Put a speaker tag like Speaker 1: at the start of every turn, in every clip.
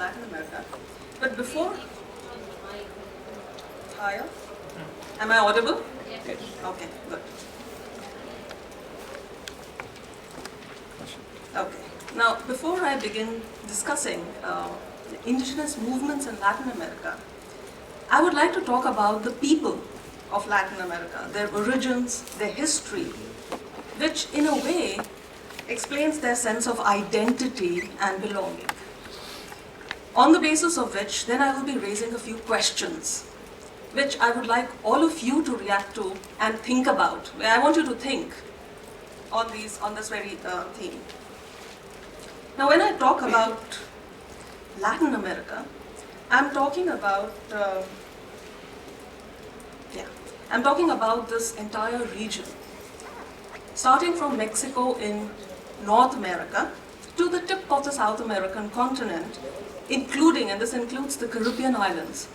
Speaker 1: Latin America. But before, higher? Am I audible?
Speaker 2: Yes.
Speaker 1: Okay, good. Okay. Now, before I begin discussing the indigenous movements in Latin America, I would like to talk about the people of Latin America, their origins, their history, which in a way explains their sense of identity and belonging. On the basis of which, then I will be raising a few questions, which I would like all of you to react to and think about. I want you to think on this very theme. Now, when I talk about Latin America, I'm talking about this entire region, starting from Mexico in North America to the tip of the South American continent, including, and this includes the Caribbean islands.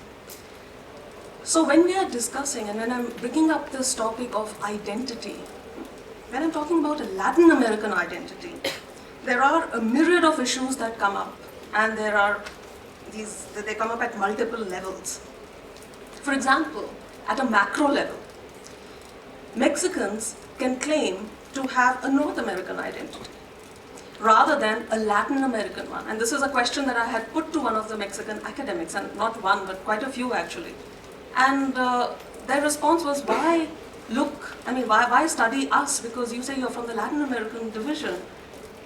Speaker 1: So when we are discussing, and when I'm bringing up this topic of identity, when I'm talking about a Latin American identity, there are a myriad of issues that come up, and they come up at multiple levels. For example, at a macro level, Mexicans can claim to have a North American identity rather than a Latin American one. And this is a question that I had put to one of the Mexican academics, and not one, but quite a few actually. And their response was, why study us? Because you say you're from the Latin American division,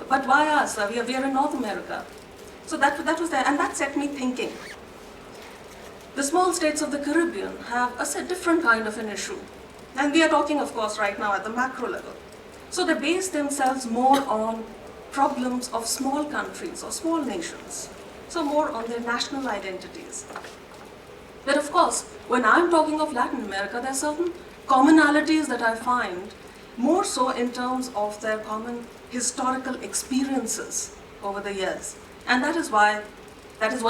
Speaker 1: but why us? We are in North America. So that was there, and that set me thinking. The small states of the Caribbean have a different kind of an issue. And we are talking, of course, right now at the macro level. So they base themselves more on problems of small countries or small nations. So more on their national identities. But of course, when I'm talking of Latin America, there are certain commonalities that I find more so in terms of their common historical experiences over the years. And that is one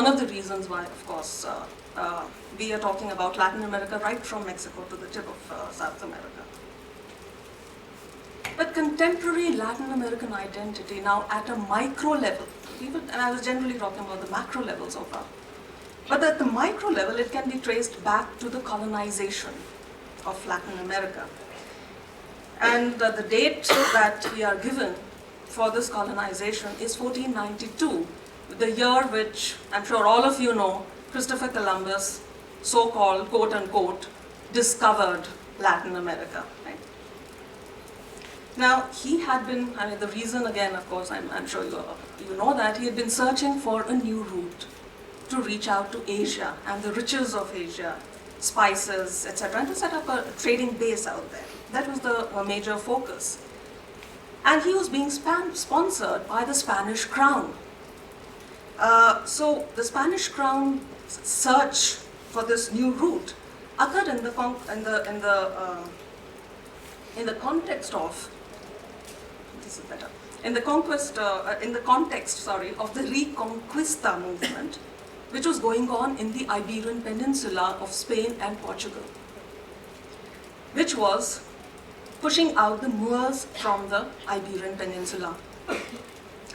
Speaker 1: of the reasons why, of course, we are talking about Latin America right from Mexico to the tip of South America. But contemporary Latin American identity now at a micro level, and I was generally talking about the macro level so far, but at the micro level it can be traced back to the colonization of Latin America. And the date that we are given for this colonization is 1492, the year which I'm sure all of you know, Christopher Columbus, so-called, quote-unquote, discovered Latin America. Right? Now, he had been, the reason again, of course, I'm sure you know that, he had been searching for a new route to reach out to Asia and the riches of Asia, spices, etc., and to set up a trading base out there. That was the major focus. And he was being sponsored by the Spanish crown. So the Spanish crown search for this new route occurred in the context of the Reconquista movement, which was going on in the Iberian Peninsula of Spain and Portugal, which was pushing out the Moors from the Iberian Peninsula.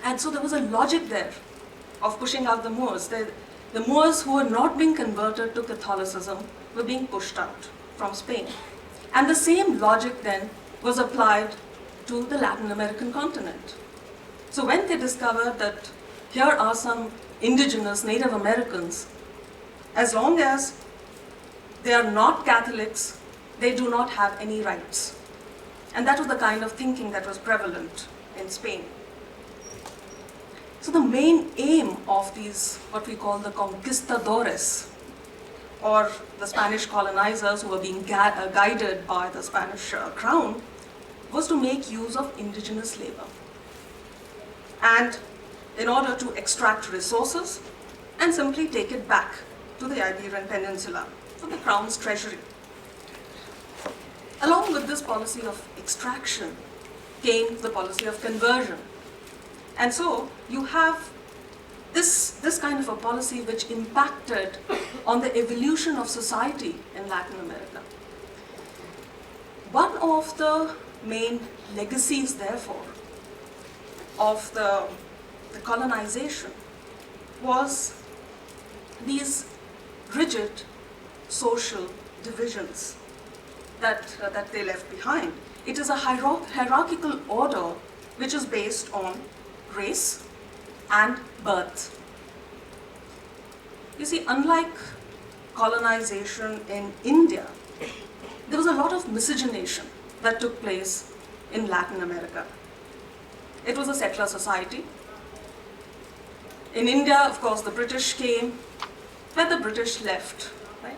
Speaker 1: And so there was a logic there of pushing out the Moors. The Moors who were not being converted to Catholicism were being pushed out from Spain. And the same logic then was applied to the Latin American continent. So when they discovered that here are some indigenous Native Americans, as long as they are not Catholics, they do not have any rights. And that was the kind of thinking that was prevalent in Spain. So the main aim of these, what we call the conquistadores, or the Spanish colonizers who were being guided by the Spanish crown, was to make use of indigenous labor. And in order to extract resources and simply take it back to the Iberian Peninsula, to the crown's treasury. Along with this policy of extraction came the policy of conversion. And so you have this kind of a policy which impacted on the evolution of society in Latin America. One of the main legacies, therefore, of the colonization was these rigid social divisions that they left behind. It is a hierarchical order which is based on race and birth. You see, unlike colonization in India, there was a lot of miscegenation that took place in Latin America. It was a settler society. In India, of course, the British came, where the British left, right?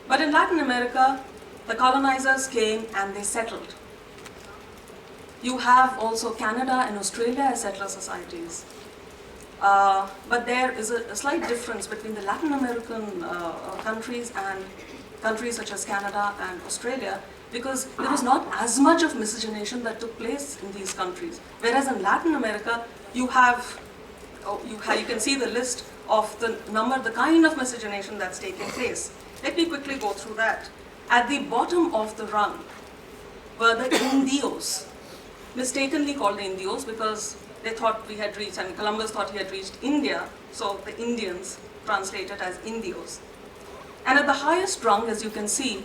Speaker 1: But in Latin America, the colonizers came and they settled. You have also Canada and Australia as settler societies. But there is a slight difference between the Latin American countries and countries such as Canada and Australia, because there was not as much of miscegenation that took place in these countries. Whereas in Latin America, you can see the list of the kind of miscegenation that's taking place. Let me quickly go through that. At the bottom of the rung were the Indios, mistakenly called the Indios because they thought we had reached, and Columbus thought he had reached India, so the Indians translated as Indios. And at the highest rung, as you can see,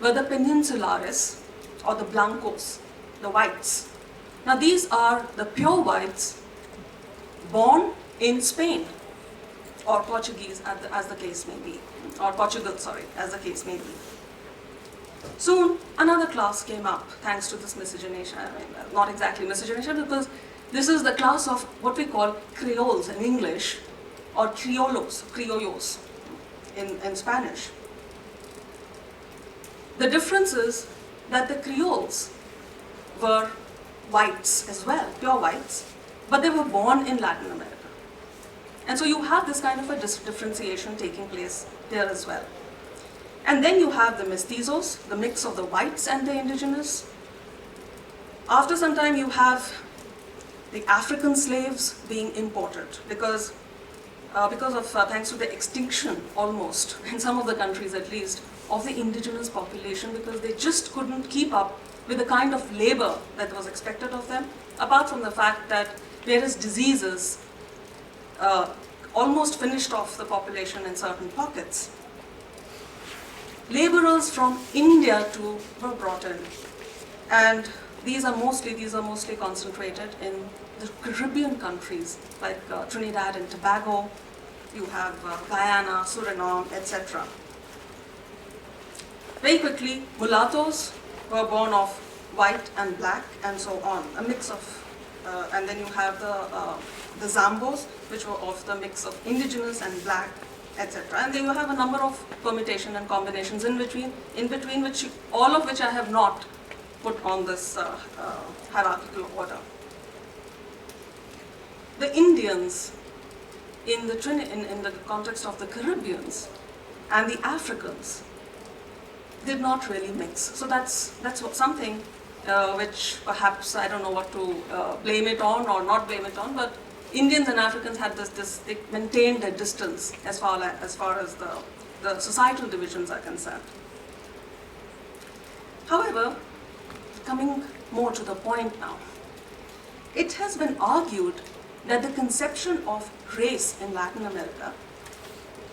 Speaker 1: were the Peninsulares, or the Blancos, the whites. Now these are the pure whites born in Spain, or Portuguese as the case may be, or Portugal, sorry, as the case may be. Soon, another class came up thanks to this miscegenation. I mean, not exactly miscegenation, because this is the class of what we call Creoles in English, or criollos in Spanish. The difference is that the Creoles were whites as well, pure whites, but they were born in Latin America. And so you have this kind of a differentiation taking place there as well. And then you have the mestizos, the mix of the whites and the indigenous. After some time you have the African slaves being imported because of thanks to the extinction almost, in some of the countries at least, of the indigenous population, because they just couldn't keep up with the kind of labor that was expected of them, apart from the fact that various diseases almost finished off the population in certain pockets. Laborers from India too were brought in, and these are mostly concentrated in the Caribbean countries like Trinidad and Tobago. You have Guyana, Suriname, etc. Very quickly, mulattoes were born of white and black, and so on, a mix of, and then you have the Zambos, which were of the mix of indigenous and black, etc. And then you have a number of permutation and combinations in between which all of which I have not put on this hierarchical order. The Indians in the context of the Caribbeans and the Africans did not really mix. So that's something which perhaps I don't know what to blame it on or not blame it on, but Indians and Africans had they maintained their distance as far as the societal divisions are concerned. However, coming more to the point now, it has been argued that the conception of race in Latin America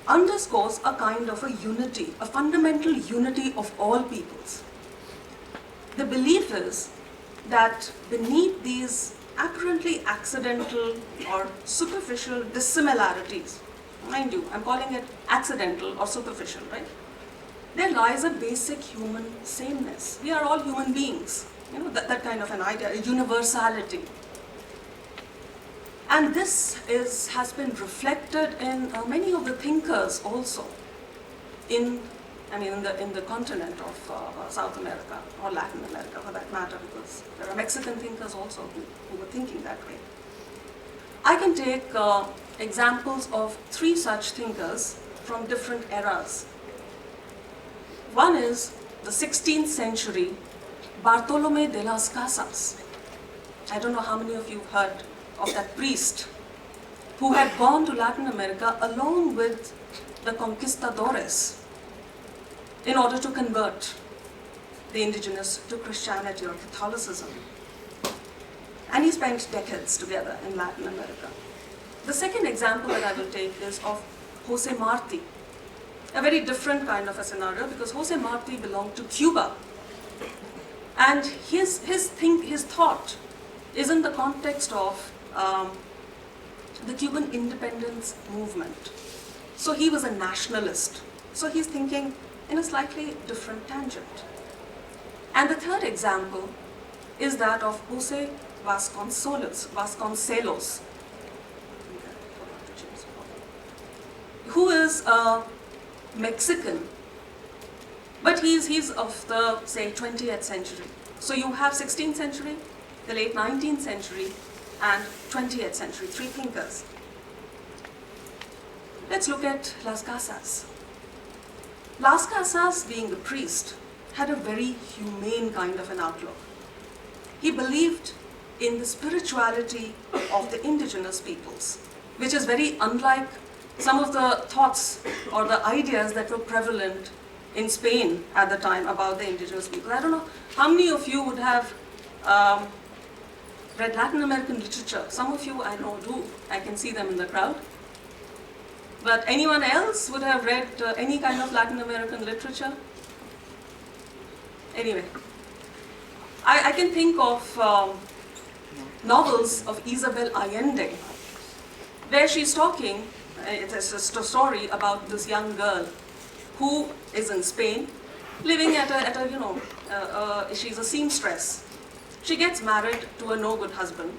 Speaker 1: underscores a kind of a unity, a fundamental unity of all peoples. The belief is that beneath these apparently accidental or superficial dissimilarities, mind you, I'm calling it accidental or superficial, right? There lies a basic human sameness. We are all human beings, that kind of an idea, a universality. And this has been reflected in many of the thinkers also in the continent of South America, or Latin America for that matter, because there are Mexican thinkers also who were thinking that way. I can take examples of 3 such thinkers from different eras. One is the 16th century Bartolomé de las Casas. I don't know how many of you have heard of that priest who had gone to Latin America along with the conquistadores in order to convert the indigenous to Christianity or Catholicism. And he spent decades together in Latin America. The second example that I will take is of Jose Marti. A very different kind of a scenario, because Jose Marti belonged to Cuba. And his thought is in the context of the Cuban independence movement. So he was a nationalist. So he's thinking in a slightly different tangent. And the third example is that of Jose Vasconcelos, who is a Mexican, but he's of the, say, 20th century. So you have 16th century, the late 19th century, and 20th century, three thinkers. Let's look at Las Casas. Las Casas, being a priest, had a very humane kind of an outlook. He believed in the spirituality of the indigenous peoples, which is very unlike some of the thoughts or the ideas that were prevalent in Spain at the time about the indigenous people. I don't know how many of you would have read Latin American literature. Some of you I know do. I can see them in the crowd. But anyone else would have read any kind of Latin American literature? Anyway, I can think of novels of Isabel Allende, where she's talking, it's a story about this young girl who is in Spain, living at a she's a seamstress. She gets married to a no-good husband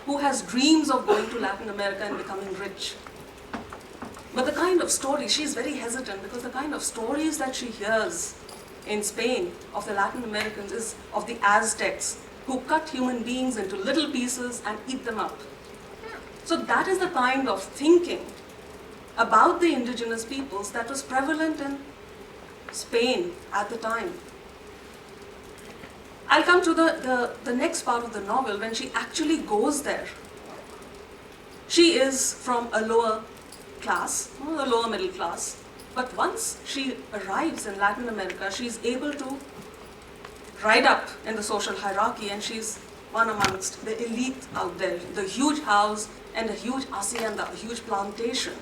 Speaker 1: who has dreams of going to Latin America and becoming rich. But the kind of story, she's very hesitant because the kind of stories that she hears in Spain of the Latin Americans is of the Aztecs, who cut human beings into little pieces and eat them up. So that is the kind of thinking about the indigenous peoples that was prevalent in Spain at the time. I'll come to the next part of the novel when she actually goes there. She is from a lower class, a lower middle class, but once she arrives in Latin America, she's able to ride up in the social hierarchy, and she's one amongst the elite out there, the huge house and a huge hacienda, a huge plantation.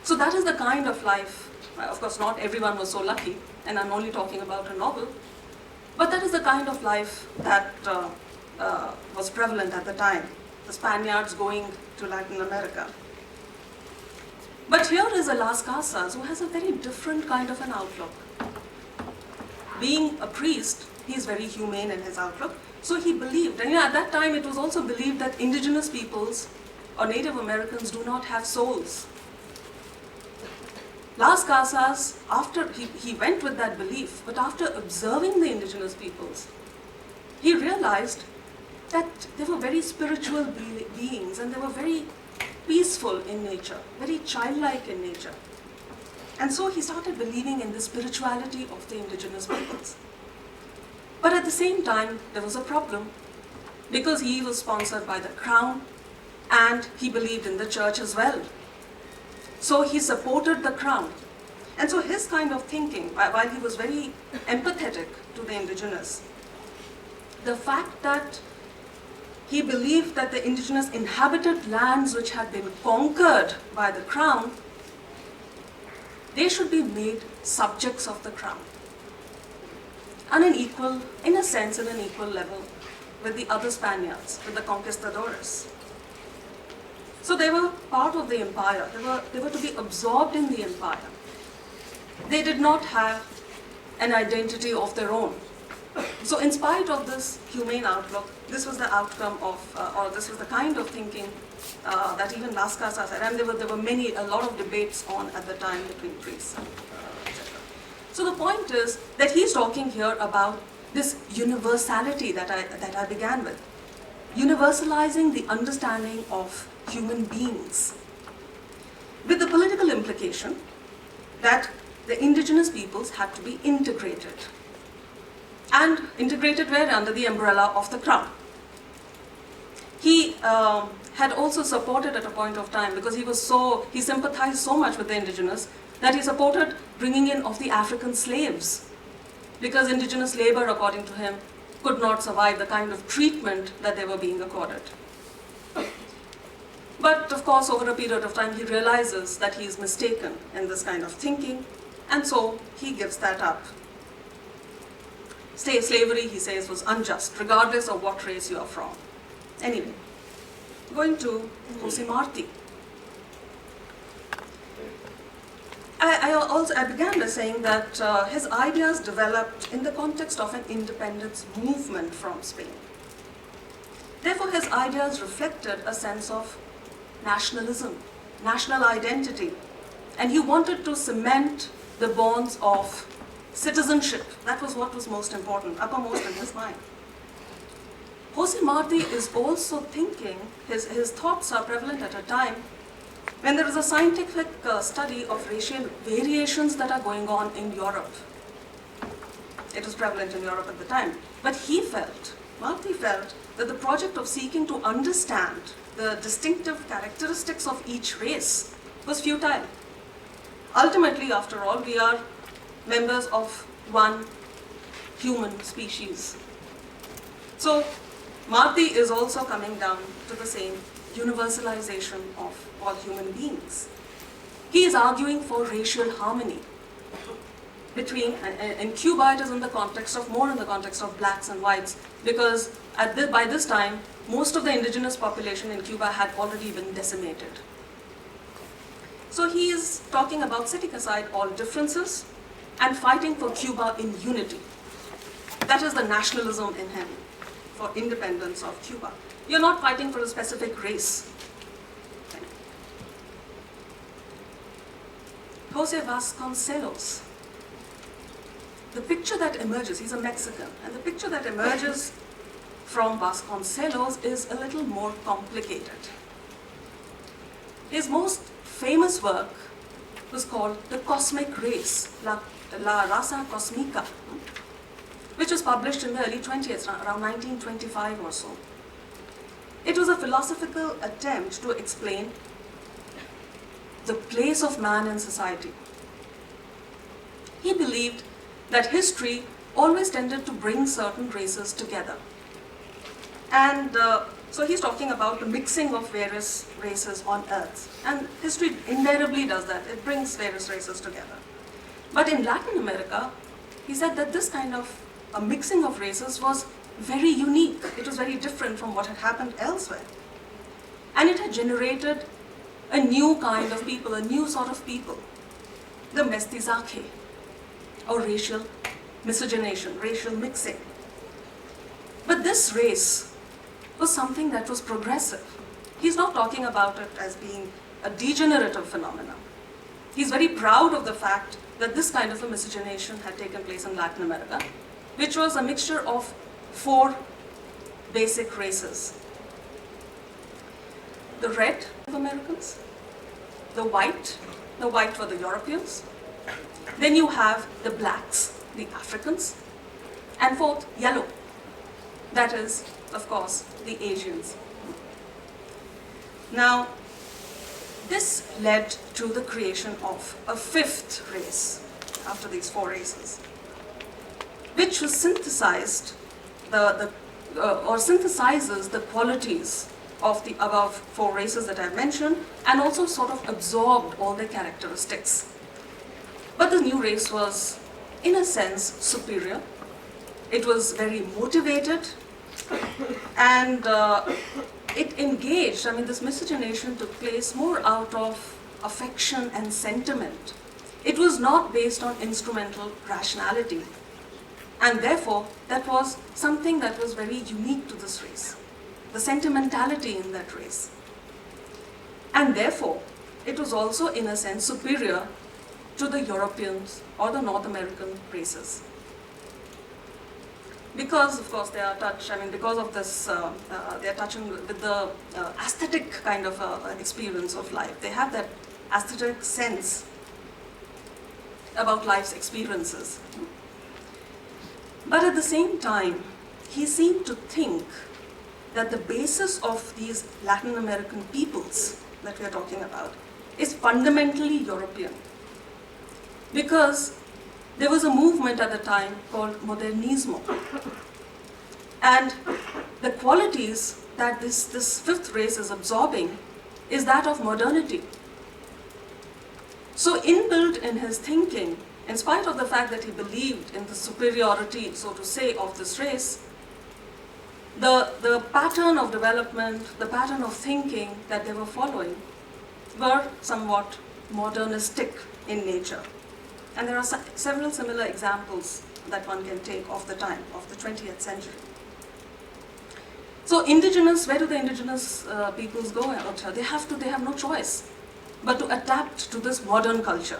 Speaker 1: So that is the kind of life. Of course, not everyone was so lucky, and I'm only talking about a novel, but that is the kind of life that was prevalent at the time, the Spaniards going to Latin America. But here is a Las Casas who has a very different kind of an outlook. Being a priest, he is very humane in his outlook. So he believed, and at that time it was also believed that indigenous peoples or Native Americans do not have souls. Las Casas, after he went with that belief, but after observing the indigenous peoples, he realized that they were very spiritual beings, and they were very peaceful in nature, very childlike in nature. And so he started believing in the spirituality of the indigenous peoples. But at the same time, there was a problem, because he was sponsored by the crown and he believed in the church as well. So he supported the crown. And so his kind of thinking, while he was very empathetic to the indigenous, the fact that he believed that the indigenous inhabited lands which had been conquered by the crown, they should be made subjects of the crown. And in a sense, in an equal level with the other Spaniards, with the conquistadores. So they were part of the empire. They were to be absorbed in the empire. They did not have an identity of their own. So in spite of this humane outlook, this was the outcome of, or this was the kind of thinking that even Las Casas had. And there were a lot of debates on at the time between priests, etc. So the point is that he's talking here about this universality that I began with. Universalizing the understanding of human beings, with the political implication that the indigenous peoples had to be integrated. And integrated where? Under the umbrella of the crown. He had also supported at a point of time, because he sympathized so much with the indigenous, that he supported bringing in of the African slaves, because indigenous labor, according to him, could not survive the kind of treatment that they were being accorded. But of course, over a period of time, he realizes that he is mistaken in this kind of thinking, and so he gives that up. Slavery, he says, was unjust, regardless of what race you are from. Anyway, going to Jose Marti. I began by saying that his ideas developed in the context of an independence movement from Spain. Therefore, his ideas reflected a sense of nationalism, national identity, and he wanted to cement the bonds of citizenship. That was what was most important, uppermost in his mind. Jose Marti is also thinking, his thoughts are prevalent at a time when there is a scientific study of racial variations that are going on in Europe. It was prevalent in Europe at the time. But Marti felt that the project of seeking to understand the distinctive characteristics of each race was futile. Ultimately, after all, we are members of one human species. So, Marti is also coming down to the same universalization of all human beings. He is arguing for racial harmony between, in Cuba it is more in the context of blacks and whites, because by this time, most of the indigenous population in Cuba had already been decimated. So he is talking about setting aside all differences and fighting for Cuba in unity. That is the nationalism in him, for independence of Cuba. You're not fighting for a specific race. Jose Vasconcelos. The picture that emerges, he's a Mexican, and the picture that emerges from Vasconcelos is a little more complicated. His most famous work was called The Cosmic Race, La Raza Cosmica, which was published in the early 20th, around 1925 or so. It was a philosophical attempt to explain the place of man in society. He believed that history always tended to bring certain races together. And so he's talking about the mixing of various races on Earth. And history invariably does that. It brings various races together. But in Latin America, he said that this kind of a mixing of races was very unique. It was very different from what had happened elsewhere. And it had generated a new kind of people, a new sort of people, the mestizaje, or racial miscegenation, racial mixing. But this race was something that was progressive. He's not talking about it as being a degenerative phenomenon. He's very proud of the fact that this kind of a miscegenation had taken place in Latin America, which was a mixture of 4 basic races. The red Americans, the white were the Europeans, then you have the blacks, the Africans, and 4th, yellow, that is, of course, the Asians. Now, this led to the creation of a 5th race after these 4 races, which was synthesizes the qualities of the above 4 races that I've mentioned, and also sort of absorbed all their characteristics. But the new race was, in a sense, superior. It was very motivated, and it engaged, this miscegenation took place more out of affection and sentiment. It was not based on instrumental rationality. And therefore, that was something that was very unique to this race, the sentimentality in that race. And therefore, it was also, in a sense, superior to the Europeans or the North American races. Because, of course, they are because of this, they are touching with the aesthetic kind of experience of life. They have that aesthetic sense about life's experiences. But at the same time, he seemed to think that the basis of these Latin American peoples that we are talking about is fundamentally European. Because there was a movement at the time called Modernismo. And the qualities that this 5th race is absorbing is that of modernity. So inbuilt in his thinking, in spite of the fact that he believed in the superiority, so to say, of this race, the pattern of development, the pattern of thinking that they were following were somewhat modernistic in nature. And there are several similar examples that one can take of the time, of the 20th century. So indigenous, where do the indigenous peoples go out here? They have no choice but to adapt to this modern culture.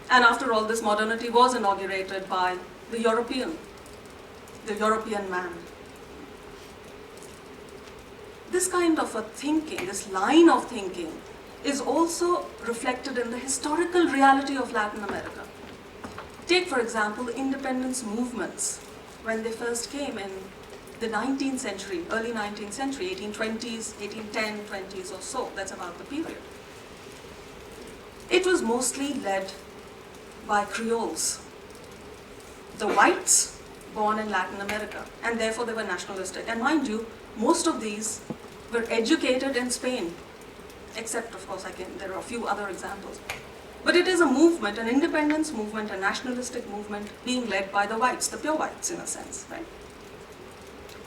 Speaker 1: And after all, this modernity was inaugurated by the European man. This kind of a thinking, this line of thinking, is also reflected in the historical reality of Latin America. Take, for example, the independence movements when they first came in the 19th century, early 19th century, 1820s, 1810, 20s or so, that's about the period. It was mostly led by Creoles, the whites born in Latin America, and therefore they were nationalistic. And mind you, most of these were educated in Spain, except, of course, there are a few other examples. But it is a movement, an independence movement, a nationalistic movement being led by the whites, the pure whites in a sense, right?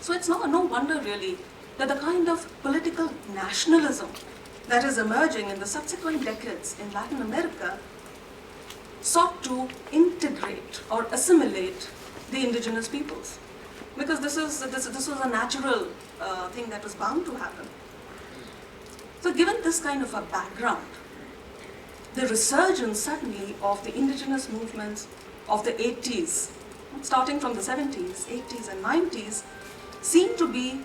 Speaker 1: So it's no wonder really that the kind of political nationalism that is emerging in the subsequent decades in Latin America sought to integrate or assimilate the indigenous peoples. Because this was a natural thing that was bound to happen. So given this kind of a background, the resurgence suddenly of the indigenous movements of the 80s, starting from the 70s, 80s and 90s, seemed to be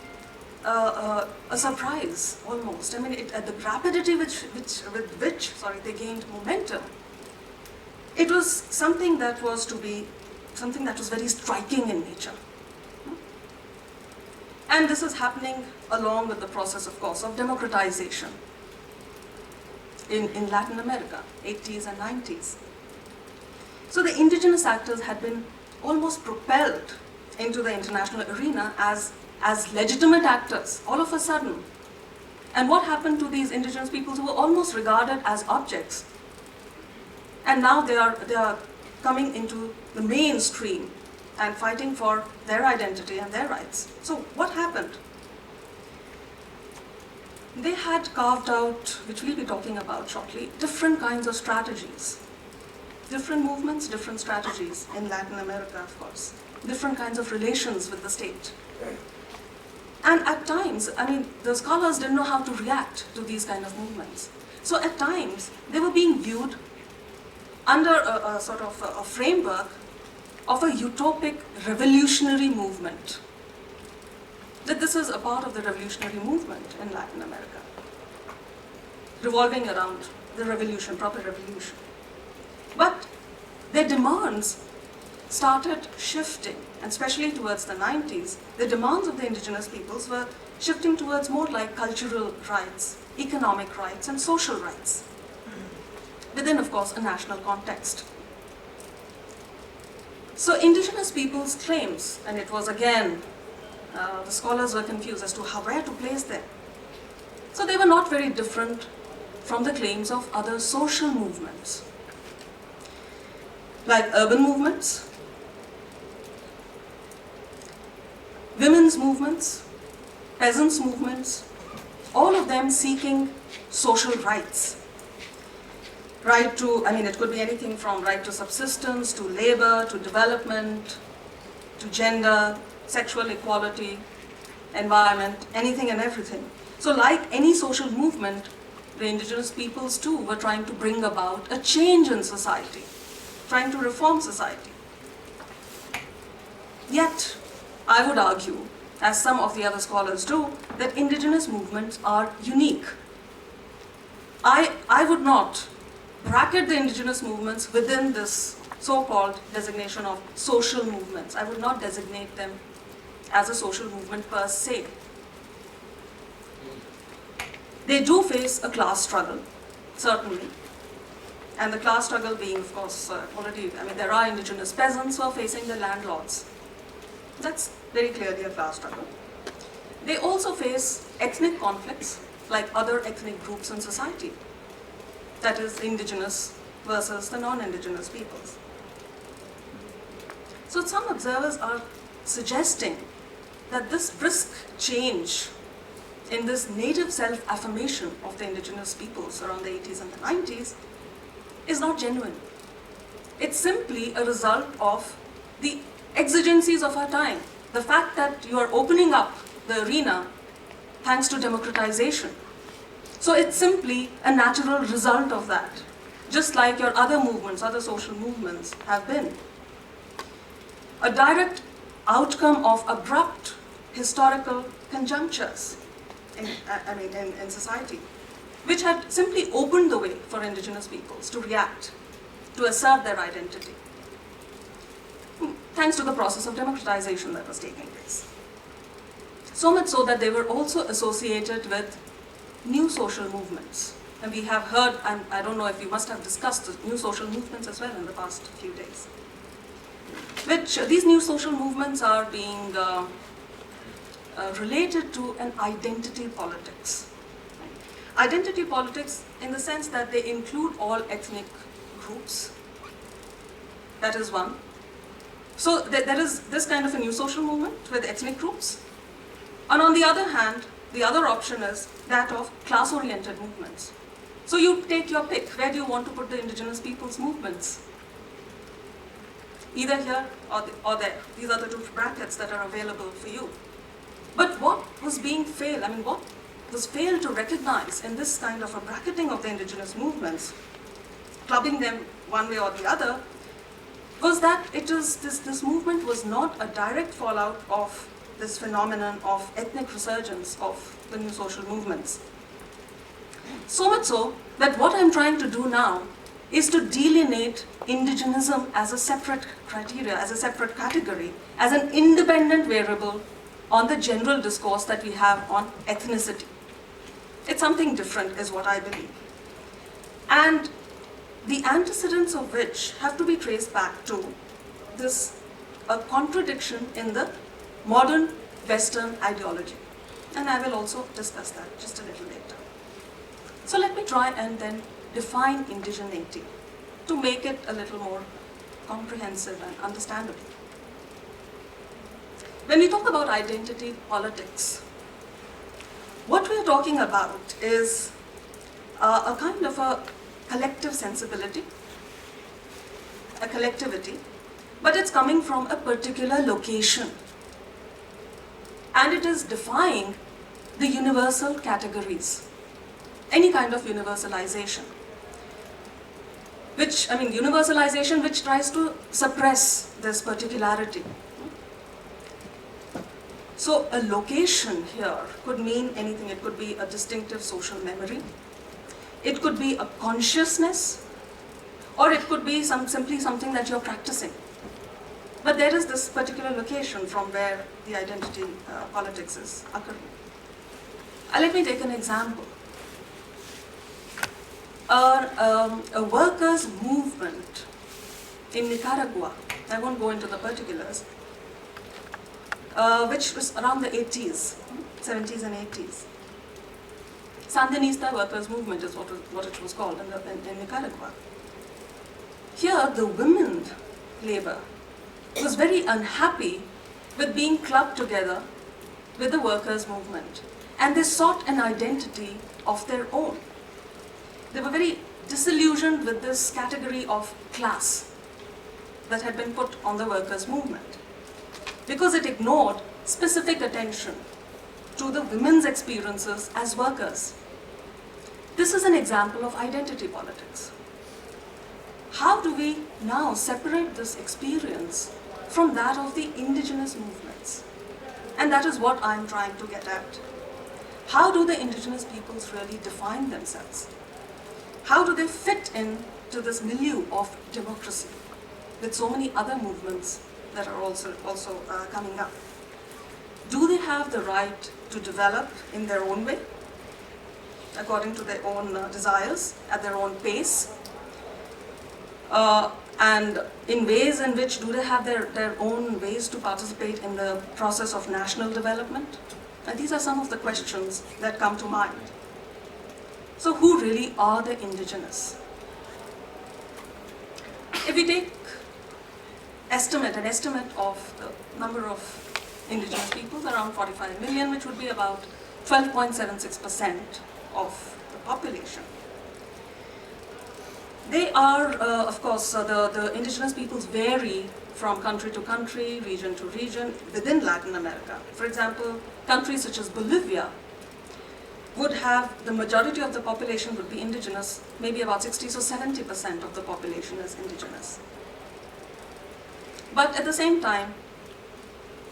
Speaker 1: a surprise almost. I mean, the rapidity with which they gained momentum, it was something that was very striking in nature. And this is happening along with the process, of course, of democratization in Latin America, 80s and 90s. So the indigenous actors had been almost propelled into the international arena as legitimate actors, all of a sudden. And what happened to these indigenous peoples who were almost regarded as objects? And now they are coming into the mainstream and fighting for their identity and their rights. So what happened? They had carved out, which we'll be talking about shortly, different kinds of strategies. Different movements, different strategies in Latin America, of course. Different kinds of relations with the state. And at times, I mean, the scholars didn't know how to react to these kind of movements. So at times, they were being viewed under a sort of a framework of a utopic revolutionary movement. That this is a part of the revolutionary movement in Latin America, revolving around the revolution, proper revolution. But their demands started shifting, and especially towards the 90s, the demands of the indigenous peoples were shifting towards more like cultural rights, economic rights, and social rights, within, of course, a national context. So indigenous peoples' claims, and it was again, the scholars were confused as to where to place them. So they were not very different from the claims of other social movements, like urban movements, women's movements, peasants' movements, all of them seeking social rights. Right to, I mean, it could be anything from right to subsistence, to labor, to development, to gender, sexual equality, environment, anything and everything. So like any social movement, the indigenous peoples too were trying to bring about a change in society, trying to reform society. Yet, I would argue, as some of the other scholars do, that indigenous movements are unique. I would not bracket the indigenous movements within this so-called designation of social movements. I would not designate them as a social movement per se. They do face a class struggle, certainly. And the class struggle being, of course, there are indigenous peasants who are facing the landlords. That's very clearly a class struggle. They also face ethnic conflicts like other ethnic groups in society. That is, indigenous versus the non-indigenous peoples. So some observers are suggesting that this brisk change in this native self-affirmation of the indigenous peoples around the 80s and the 90s is not genuine. It's simply a result of the exigencies of our time. The fact that you are opening up the arena thanks to democratization. So it's simply a natural result of that, just like your other movements, other social movements have been. A direct outcome of abrupt historical conjunctures in society, which had simply opened the way for indigenous peoples to react, to assert their identity, thanks to the process of democratization that was taking place. So much so that they were also associated with new social movements. And we have heard, and I don't know if you must have discussed the new social movements as well in the past few days. Which these new social movements are being related to an identity politics. Identity politics in the sense that they include all ethnic groups. That is one. So there is this kind of a new social movement with ethnic groups. And on the other hand, the other option is that of class-oriented movements. So you take your pick. Where do you want to put the indigenous people's movements? Either here or there. These are the two brackets that are available for you. But what was being failed, what was failed to recognize in this kind of a bracketing of the indigenous movements, clubbing them one way or the other, was that this movement was not a direct fallout of this phenomenon of ethnic resurgence of the new social movements. So much so that what I'm trying to do now is to delineate indigenism as a separate criteria, as a separate category, as an independent variable on the general discourse that we have on ethnicity. It's something different, is what I believe. And the antecedents of which have to be traced back to this contradiction in the modern Western ideology. And I will also discuss that just a little later. So let me try and then define indigeneity to make it a little more comprehensive and understandable. When we talk about identity politics, what we're talking about is a kind of a collective sensibility, a collectivity, but it's coming from a particular location. And it is defying the universal categories, any kind of universalization. Universalization which tries to suppress this particularity. So a location here could mean anything. It could be a distinctive social memory. It could be a consciousness, or it could be simply something that you're practicing. But there is this particular location from where the identity politics is occurring. Let me take an example. A workers' movement in Nicaragua, I won't go into the particulars, which was around the 80s, 70s and 80s. Sandinista workers' movement is what it was called in Nicaragua. Here, the women labor was very unhappy with being clubbed together with the workers' movement. And they sought an identity of their own. They were very disillusioned with this category of class that had been put on the workers' movement, because it ignored specific attention to the women's experiences as workers. This is an example of identity politics. How do we now separate this experience from that of the indigenous movements? And that is what I'm trying to get at. How do the indigenous peoples really define themselves? How do they fit into this milieu of democracy with so many other movements that are also coming up? Do they have the right to develop in their own way, according to their own desires, at their own pace? And in ways in which do they have their own ways to participate in the process of national development? And these are some of the questions that come to mind So who really are the indigenous? If we take an estimate of the number of indigenous peoples, around 45 million, which would be about 12.76% of the population. They are, of course, the indigenous peoples vary from country to country, region to region, within Latin America. For example, countries such as Bolivia would have, the majority of the population would be indigenous, maybe about 60 to 70% of the population is indigenous. But at the same time,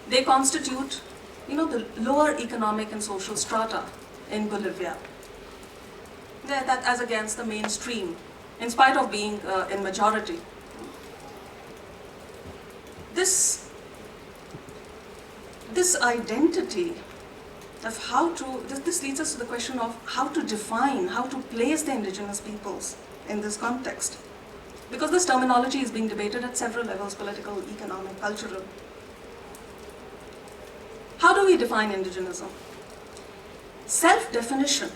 Speaker 1: they constitute, the lower economic and social strata in Bolivia. They're that as against the mainstream, in spite of being in majority. This identity of how to, this leads us to the question of how to define, how to place the indigenous peoples in this context. Because this terminology is being debated at several levels, political, economic, cultural. How do we define indigenism? Self-definition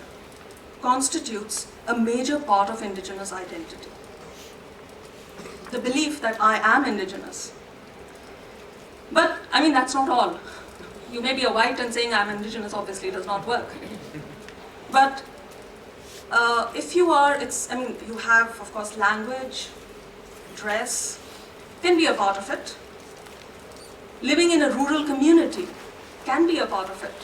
Speaker 1: constitutes a major part of indigenous identity. The belief that I am indigenous. But, that's not all. You may be a white and saying I'm indigenous obviously does not work. But if you are, you have, of course, language, dress, can be a part of it. Living in a rural community can be a part of it.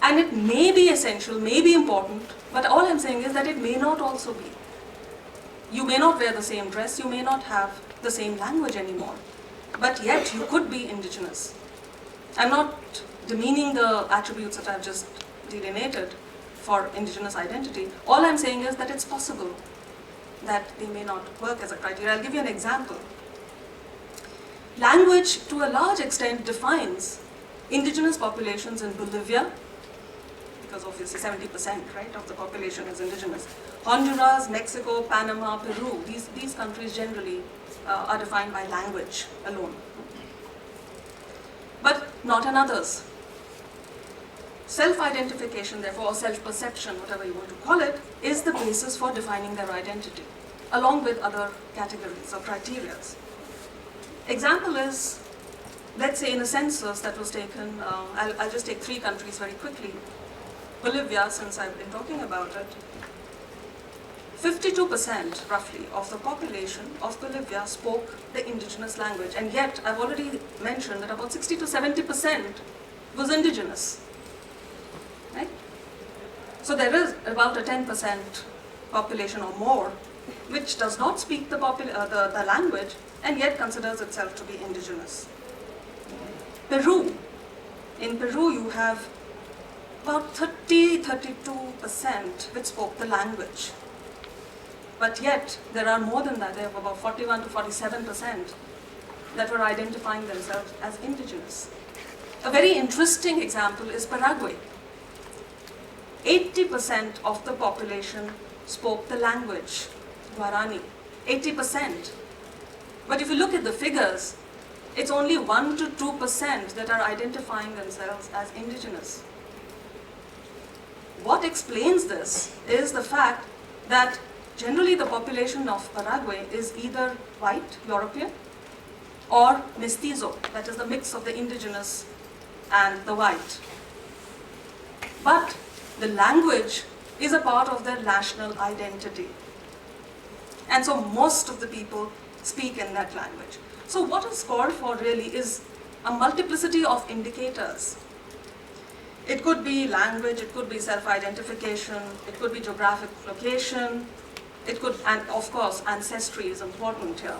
Speaker 1: And it may be essential, may be important, but all I'm saying is that it may not also be. You may not wear the same dress, you may not have the same language anymore, but yet you could be indigenous. I'm not demeaning the attributes that I've just delineated for indigenous identity. All I'm saying is that it's possible that they may not work as a criteria. I'll give you an example. Language, to a large extent, defines indigenous populations in Bolivia, because obviously 70%, right, of the population is indigenous. Honduras, Mexico, Panama, Peru, these countries generally are defined by language alone. But not in others. Self-identification, therefore, or self-perception, whatever you want to call it, is the basis for defining their identity, along with other categories or criteria. Example is, let's say in a census that was taken, I'll just take 3 countries very quickly. Bolivia, since I've been talking about it, 52% roughly of the population of Bolivia spoke the indigenous language, and yet I've already mentioned that about 60 to 70% was indigenous. Right? So there is about a 10% population or more which does not speak the language and yet considers itself to be indigenous. Peru. In Peru you have about 32% which spoke the language. But yet there are more than that. There are about 41 to 47% that were identifying themselves as indigenous. A very interesting example is Paraguay. 80% of the population spoke the language, Guarani. 80%. But if you look at the figures, it's only 1 to 2% that are identifying themselves as indigenous. What explains this is the fact that generally the population of Paraguay is either white, European, or mestizo, that is the mix of the indigenous and the white. But the language is a part of their national identity. And so most of the people speak in that language. So what is called for really is a multiplicity of indicators. It could be language, it could be self-identification, it could be geographic location, it could, and of course, ancestry is important here.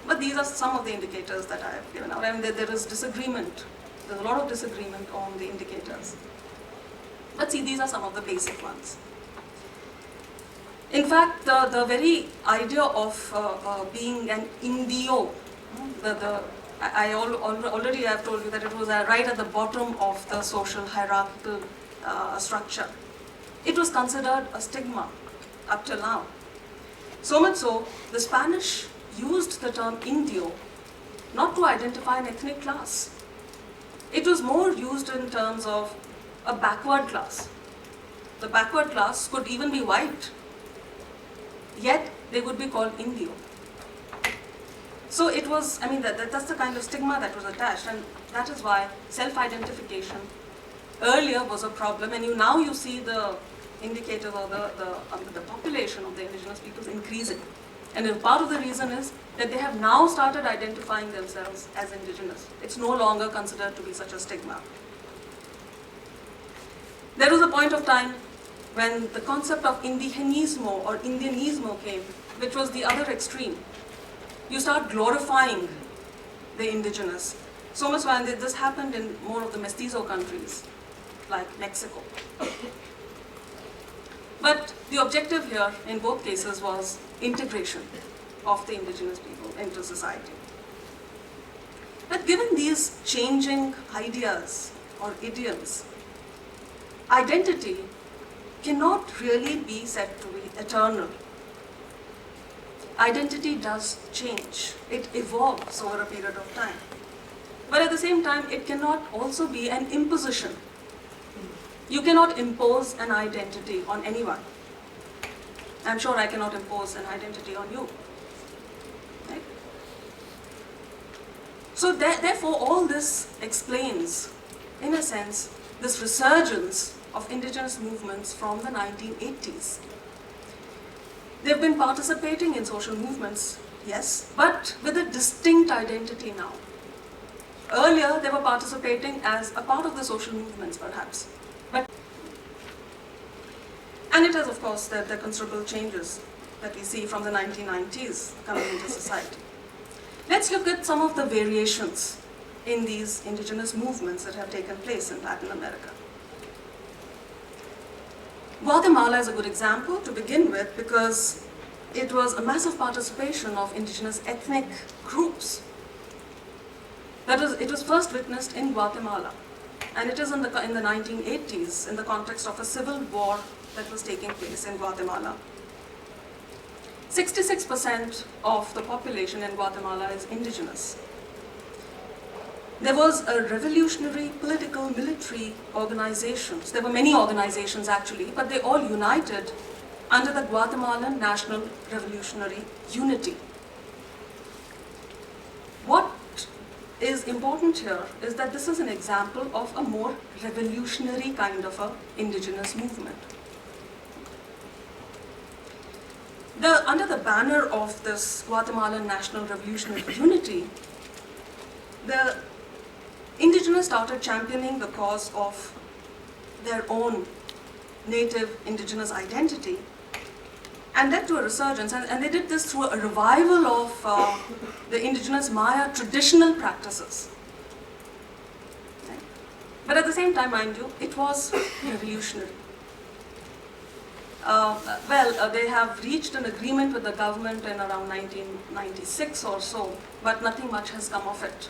Speaker 1: But these are some of the indicators that I have given out. There is disagreement. There's a lot of disagreement on the indicators. But see, these are some of the basic ones. In fact, the very idea of being an Indio, I already have told you that it was right at the bottom of the social hierarchical structure. It was considered a stigma up till now. So much so, the Spanish used the term Indio not to identify an ethnic class. It was more used in terms of a backward class. the backward class could even be white, yet they would be called Indio. So it was, I mean, that's the kind of stigma that was attached, and that is why self-identification earlier was a problem, and now you see the indicators or the population of the indigenous peoples increasing. And part of the reason is that they have now started identifying themselves as indigenous. It's no longer considered to be such a stigma. There was a point of time when the concept of indigenismo or Indianismo came, which was the other extreme. You start glorifying the indigenous. So much so, this happened in more of the mestizo countries, like Mexico. But the objective here, in both cases, was integration of the indigenous people into society. But given these changing ideas or idioms, identity cannot really be said to be eternal. Identity does change. It evolves over a period of time. But at the same time, it cannot also be an imposition. You cannot impose an identity on anyone. I'm sure I cannot impose an identity on you. Right? So therefore, all this explains, in a sense, this resurgence of indigenous movements from the 1980s. They've been participating in social movements, yes, but with a distinct identity now. Earlier, they were participating as a part of the social movements, perhaps. And it has, of course, the considerable changes that we see from the 1990s coming into society. Let's look at some of the variations in these indigenous movements that have taken place in Latin America. Guatemala is a good example to begin with because it was a massive participation of indigenous ethnic groups. It was first witnessed in Guatemala, and it is in the 1980s in the context of a civil war that was taking place in Guatemala. 66% of the population in Guatemala is indigenous. There was a revolutionary political military organizations. There were many organizations actually, but they all united under the Guatemalan National Revolutionary Unity. What is important here is that this is an example of a more revolutionary kind of a indigenous movement. Under the banner of this Guatemalan National Revolutionary Unity, the indigenous started championing the cause of their own native indigenous identity and led to a resurgence. And they did this through a revival of the indigenous Maya traditional practices. Okay? But at the same time, mind you, it was revolutionary. They have reached an agreement with the government in around 1996 or so, but nothing much has come of it.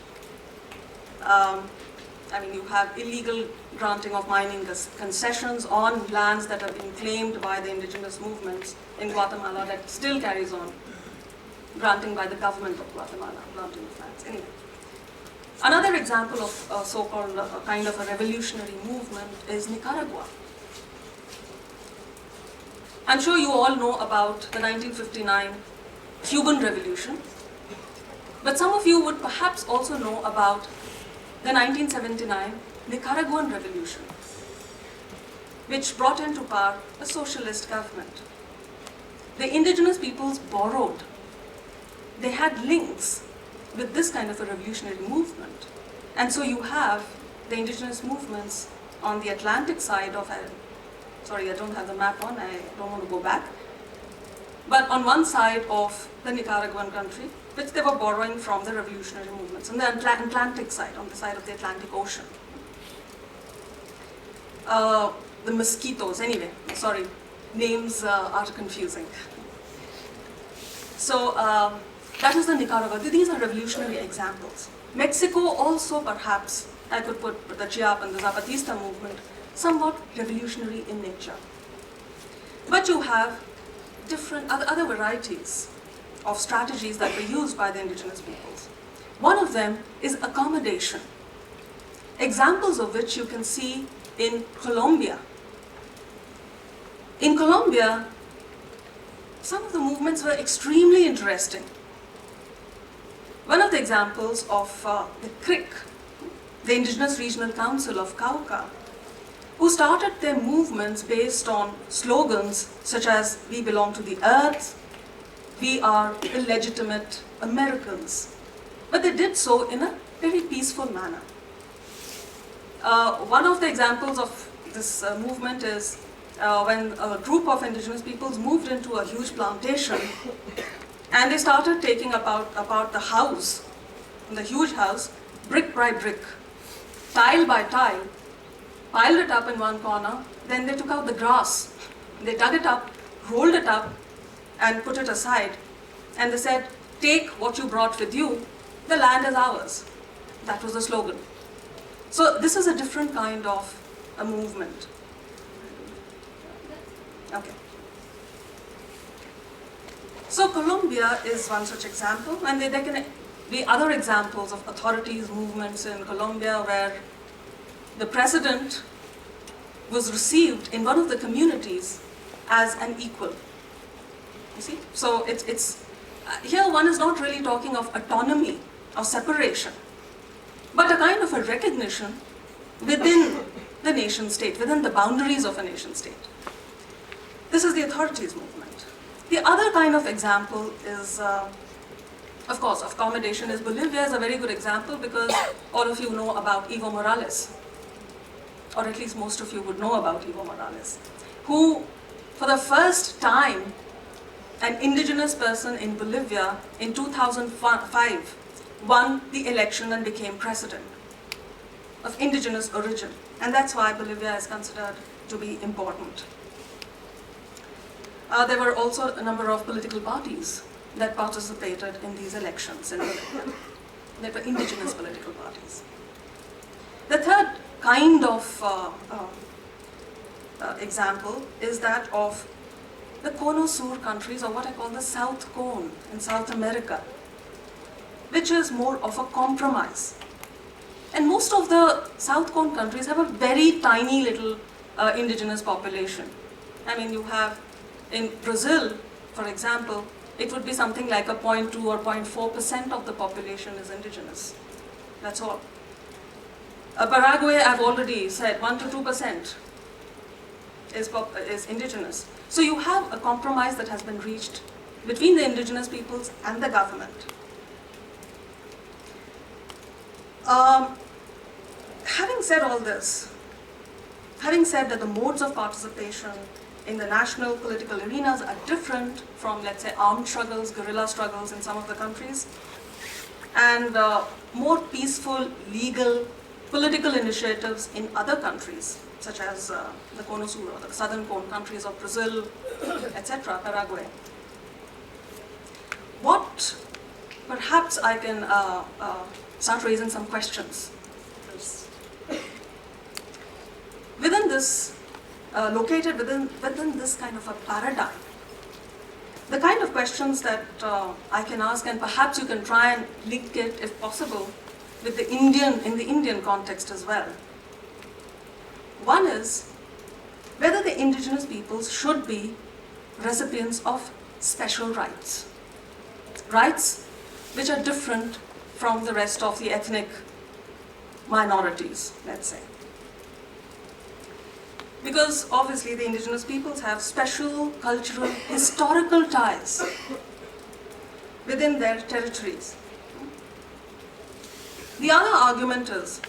Speaker 1: You have illegal granting of mining concessions on lands that have been claimed by the indigenous movements in Guatemala that still carries on, granting by the government of Guatemala, granting of lands. Anyway, another example of so-called kind of a revolutionary movement is Nicaragua. I'm sure you all know about the 1959 Cuban Revolution, but some of you would perhaps also know about the 1979 Nicaraguan Revolution, which brought into power a socialist government. The indigenous peoples borrowed. They had links with this kind of a revolutionary movement. And so you have the indigenous movements on the Atlantic side of sorry, I don't have the map on, I don't want to go back. But on one side of the Nicaraguan country, which they were borrowing from the revolutionary movements, on the Atlantic side, on the side of the Atlantic Ocean. The mosquitoes, anyway, sorry, names are confusing. So that is the Nicaragua. These are revolutionary examples. Mexico also, perhaps, I could put the Chiapas and the Zapatista movement, somewhat revolutionary in nature. But you have different other varieties of strategies that were used by the indigenous peoples. One of them is accommodation, examples of which you can see in Colombia. In Colombia, some of the movements were extremely interesting. One of the examples of the CRIC, the Indigenous Regional Council of Cauca, who started their movements based on slogans such as "We belong to the earth," "We are illegitimate Americans." But they did so in a very peaceful manner. One of the examples of this movement is when a group of indigenous peoples moved into a huge plantation and they started taking about the house, the huge house, brick by brick, tile by tile, piled it up in one corner, then they took out the grass, they dug it up, rolled it up, and put it aside. And they said, "Take what you brought with you, the land is ours." That was the slogan. So this is a different kind of a movement. Okay. So Colombia is one such example, and there can be other examples of authorities' movements in Colombia where the president was received in one of the communities as an equal. You see? So it's here one is not really talking of autonomy or separation, but a kind of a recognition within the nation state, within the boundaries of a nation state. This is the authorities' movement. The other kind of example is, of course, accommodation is Bolivia is a very good example because all of you know about Evo Morales, or at least most of you would know about Evo Morales, who, for the first time, an indigenous person in Bolivia in 2005 won the election and became president of indigenous origin. And that's why Bolivia is considered to be important. There were also a number of political parties that participated in these elections in Bolivia. They were indigenous political parties. The third kind of example is that of the Cono Sur countries, or what I call the South Cone in South America, which is more of a compromise. And most of the South Cone countries have a very tiny little indigenous population. I mean, you have in Brazil, for example, it would be something like a 0.2 or 0.4% of the population is indigenous. That's all. Paraguay, I've already said, 1 to 2% is indigenous. So you have a compromise that has been reached between the indigenous peoples and the government. Having said all this, having said that the modes of participation in the national political arenas are different from, let's say, armed struggles, guerrilla struggles in some of the countries, and more peaceful, legal, political initiatives in other countries, such as the Cono Sur or the southern cone countries of Brazil, etc., Paraguay. What perhaps I can start raising some questions. Within this, located within this kind of a paradigm, the kind of questions that I can ask, and perhaps you can try and link it, if possible, with the Indian context as well. One is whether the indigenous peoples should be recipients of special rights. Rights which are different from the rest of the ethnic minorities, let's say. Because obviously the indigenous peoples have special cultural, historical ties within their territories. The other argument is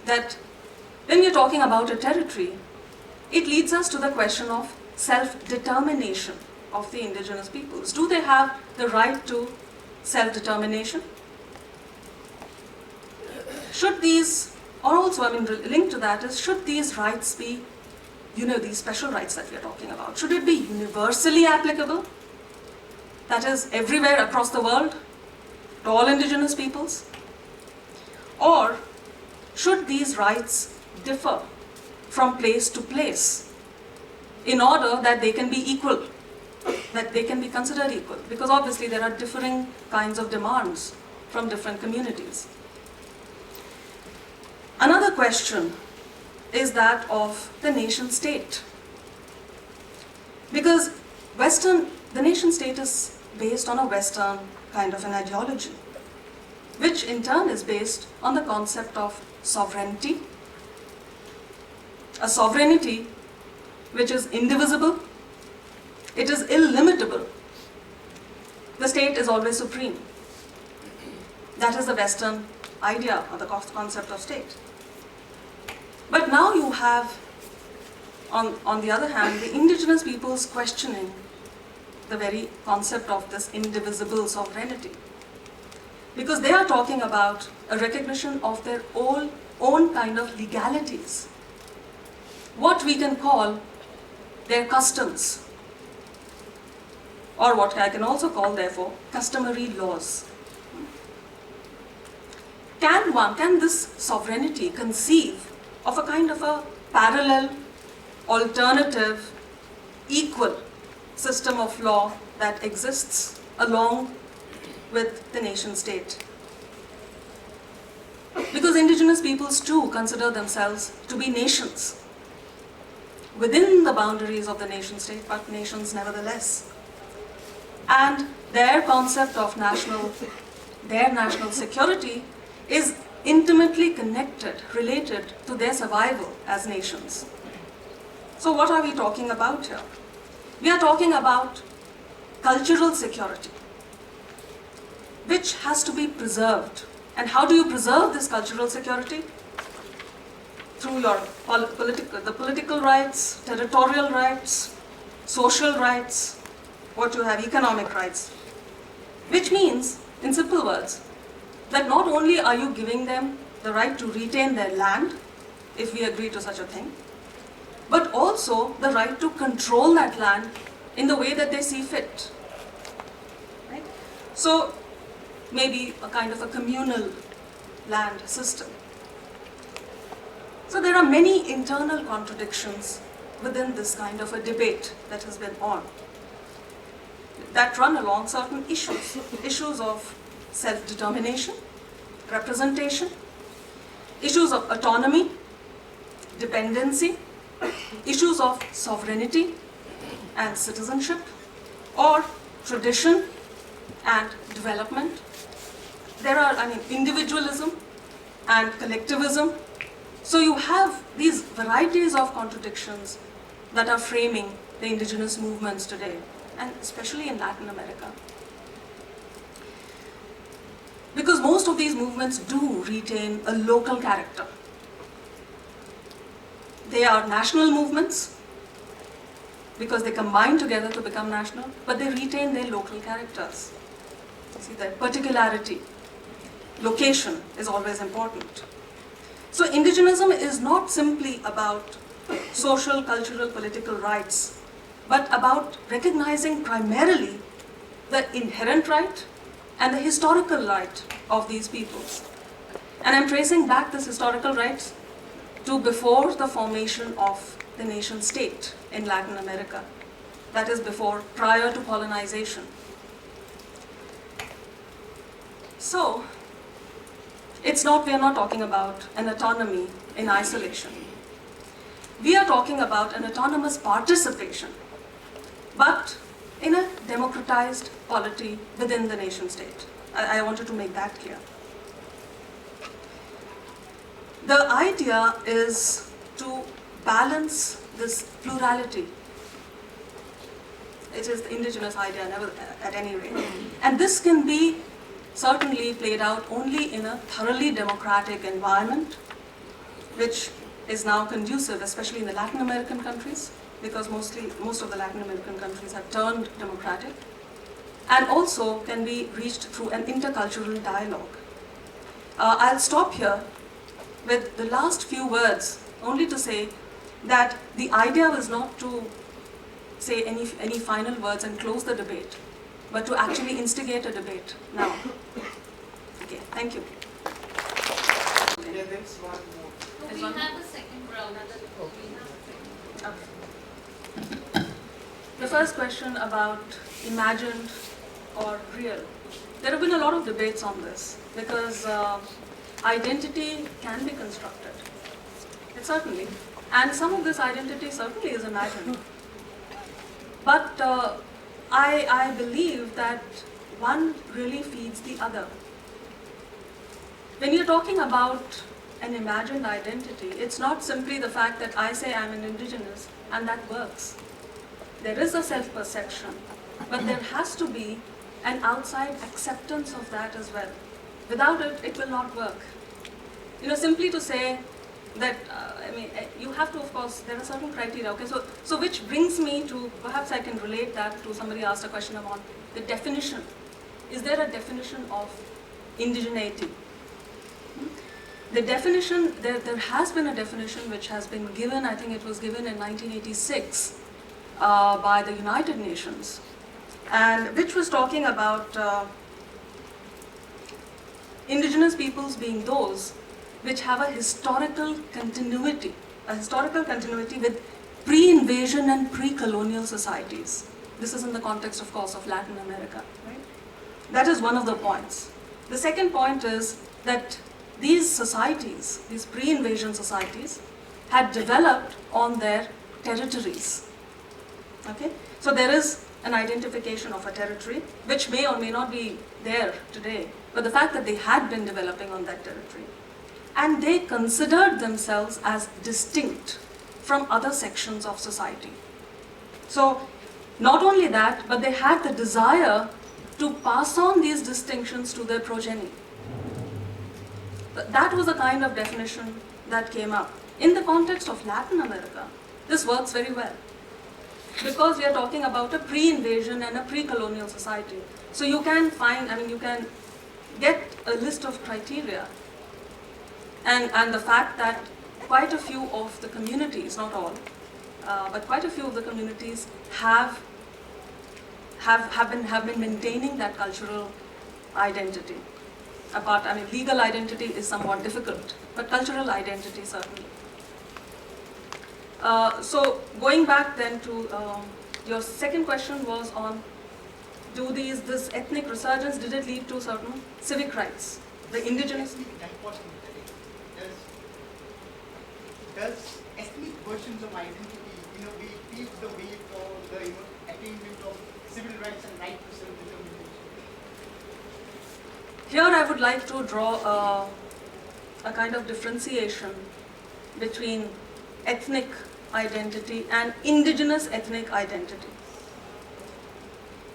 Speaker 1: that when we're talking about a territory, it leads us to the question of self-determination of the indigenous peoples. Do they have the right to self-determination? Should these, or also, I mean, linked to that is, should these rights be, these special rights that we are talking about, should it be universally applicable? That is, everywhere across the world, to all indigenous peoples? Or should these rights differ from place to place in order that they can be equal, that they can be considered equal? Because obviously there are differing kinds of demands from different communities. Another question is that of the nation state. Because the nation state is based on a Western kind of an ideology, which in turn is based on the concept of sovereignty, a sovereignty which is indivisible, it is illimitable. The state is always supreme. That is the Western idea or the concept of state. But now you have, on the other hand, the indigenous peoples questioning the very concept of this indivisible sovereignty. Because they are talking about a recognition of their own kind of legalities. What we can call their customs, or what I can also call, therefore, customary laws. Can this sovereignty conceive of a kind of a parallel, alternative, equal system of law that exists along with the nation state? Because indigenous peoples too consider themselves to be nations within the boundaries of the nation state, but nations nevertheless. And their concept of their national security is intimately connected, related to their survival as nations. So what are we talking about here? We are talking about cultural security, which has to be preserved. And how do you preserve this cultural security? Through your the political rights, territorial rights, social rights, what you have, economic rights. Which means, in simple words, that not only are you giving them the right to retain their land, if we agree to such a thing, but also the right to control that land in the way that they see fit. Right? So, maybe a kind of a communal land system. So there are many internal contradictions within this kind of a debate that has been on, that run along certain issues. Issues of self-determination, representation, issues of autonomy, dependency, issues of sovereignty and citizenship, or tradition and development. There are, individualism and collectivism. So you have these varieties of contradictions that are framing the indigenous movements today, and especially in Latin America. Because most of these movements do retain a local character. They are national movements because they combine together to become national, but they retain their local characters. You see, their particularity, location is always important. So indigenism is not simply about social, cultural, political rights, but about recognizing primarily the inherent right and the historical right of these peoples. And I'm tracing back this historical rights to before the formation of the nation state in Latin America. That is prior to colonization. So, we are not talking about an autonomy in isolation. We are talking about an autonomous participation, but in a democratized polity within the nation state. I wanted to make that clear. The idea is to balance this plurality. It is the indigenous idea, at any rate. And this can be certainly played out only in a thoroughly democratic environment, which is now conducive, especially in the Latin American countries, because most of the Latin American countries have turned democratic, and also can be reached through an intercultural dialogue. I'll stop here with the last few words, only to say that the idea was not to say any final words and close the debate, but to actually instigate a debate now. Okay, thank you.
Speaker 2: Yeah, there's one more.
Speaker 3: So we have a second round.
Speaker 1: Okay. The first question about imagined or real. There have been a lot of debates on this because identity can be constructed. It certainly. And some of this identity certainly is imagined. But I believe that one really feeds the other. When you're talking about an imagined identity, it's not simply the fact that I say I'm an indigenous and that works. There is a self-perception, but there has to be an outside acceptance of that as well. Without it, it will not work. Simply to say that, you have to, of course, there are certain criteria, okay? So which brings me to, perhaps I can relate that to somebody asked a question about the definition. Is there a definition of indigeneity? The definition, there has been a definition which has been given, I think it was given in 1986 by the United Nations, and which was talking about indigenous peoples being those which have a historical continuity with pre-invasion and pre-colonial societies. This is in the context, of course, of Latin America, right? That is one of the points. The second point is that these societies, these pre-invasion societies, had developed on their territories. Okay? So there is an identification of a territory, which may or may not be there today, but the fact that they had been developing on that territory. And they considered themselves as distinct from other sections of society. So not only that, but they had the desire to pass on these distinctions to their progeny. That was the kind of definition that came up. In the context of Latin America, this works very well, because we are talking about a pre-invasion and a pre-colonial society. So you can you can get a list of criteria, and the fact that quite a few of the communities, not all, but quite a few of the communities have been maintaining that cultural identity. Legal identity is somewhat difficult, but cultural identity certainly. So going back then to your second question was on, this ethnic resurgence, did it lead to certain civic rights? The indigenous...
Speaker 2: Does ethnic versions of identity, pave the way for the attainment of civil rights and right to self-determination?
Speaker 1: Here I would like to draw a kind of differentiation between ethnic identity and indigenous ethnic identity.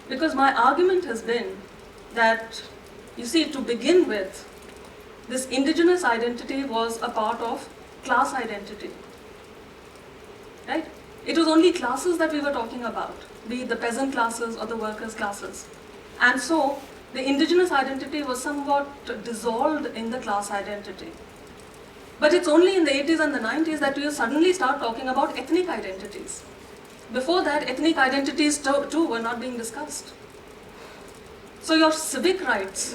Speaker 1: Because my argument has been that, you see, to begin with, this indigenous identity was a part of class identity, right? It was only classes that we were talking about, be it the peasant classes or the workers' classes. And so, the indigenous identity was somewhat dissolved in the class identity. But it's only in the 80s and the 90s that we suddenly start talking about ethnic identities. Before that, ethnic identities too were not being discussed. So your civic rights,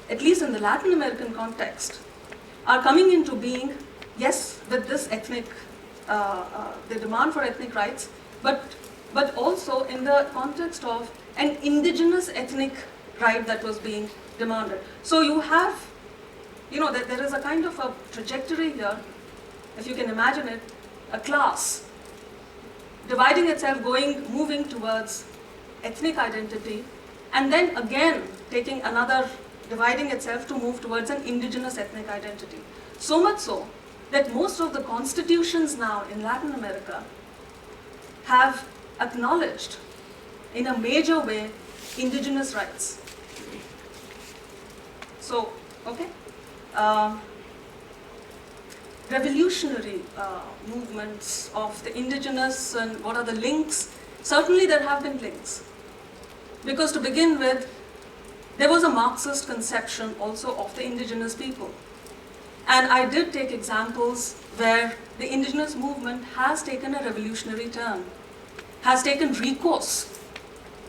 Speaker 1: at least in the Latin American context, are coming into being, yes, with this ethnic, the demand for ethnic rights, but also in the context of an indigenous ethnic right that was being demanded. So you have, there is a kind of a trajectory here, if you can imagine it, a class dividing itself, moving towards ethnic identity, and then again dividing itself to move towards an indigenous ethnic identity. So much so that most of the constitutions now in Latin America have acknowledged in a major way indigenous rights. So, okay. Revolutionary movements of the indigenous, and what are the links? Certainly there have been links. Because to begin with, there was a Marxist conception also of the indigenous people. And I did take examples where the indigenous movement has taken a revolutionary turn, has taken recourse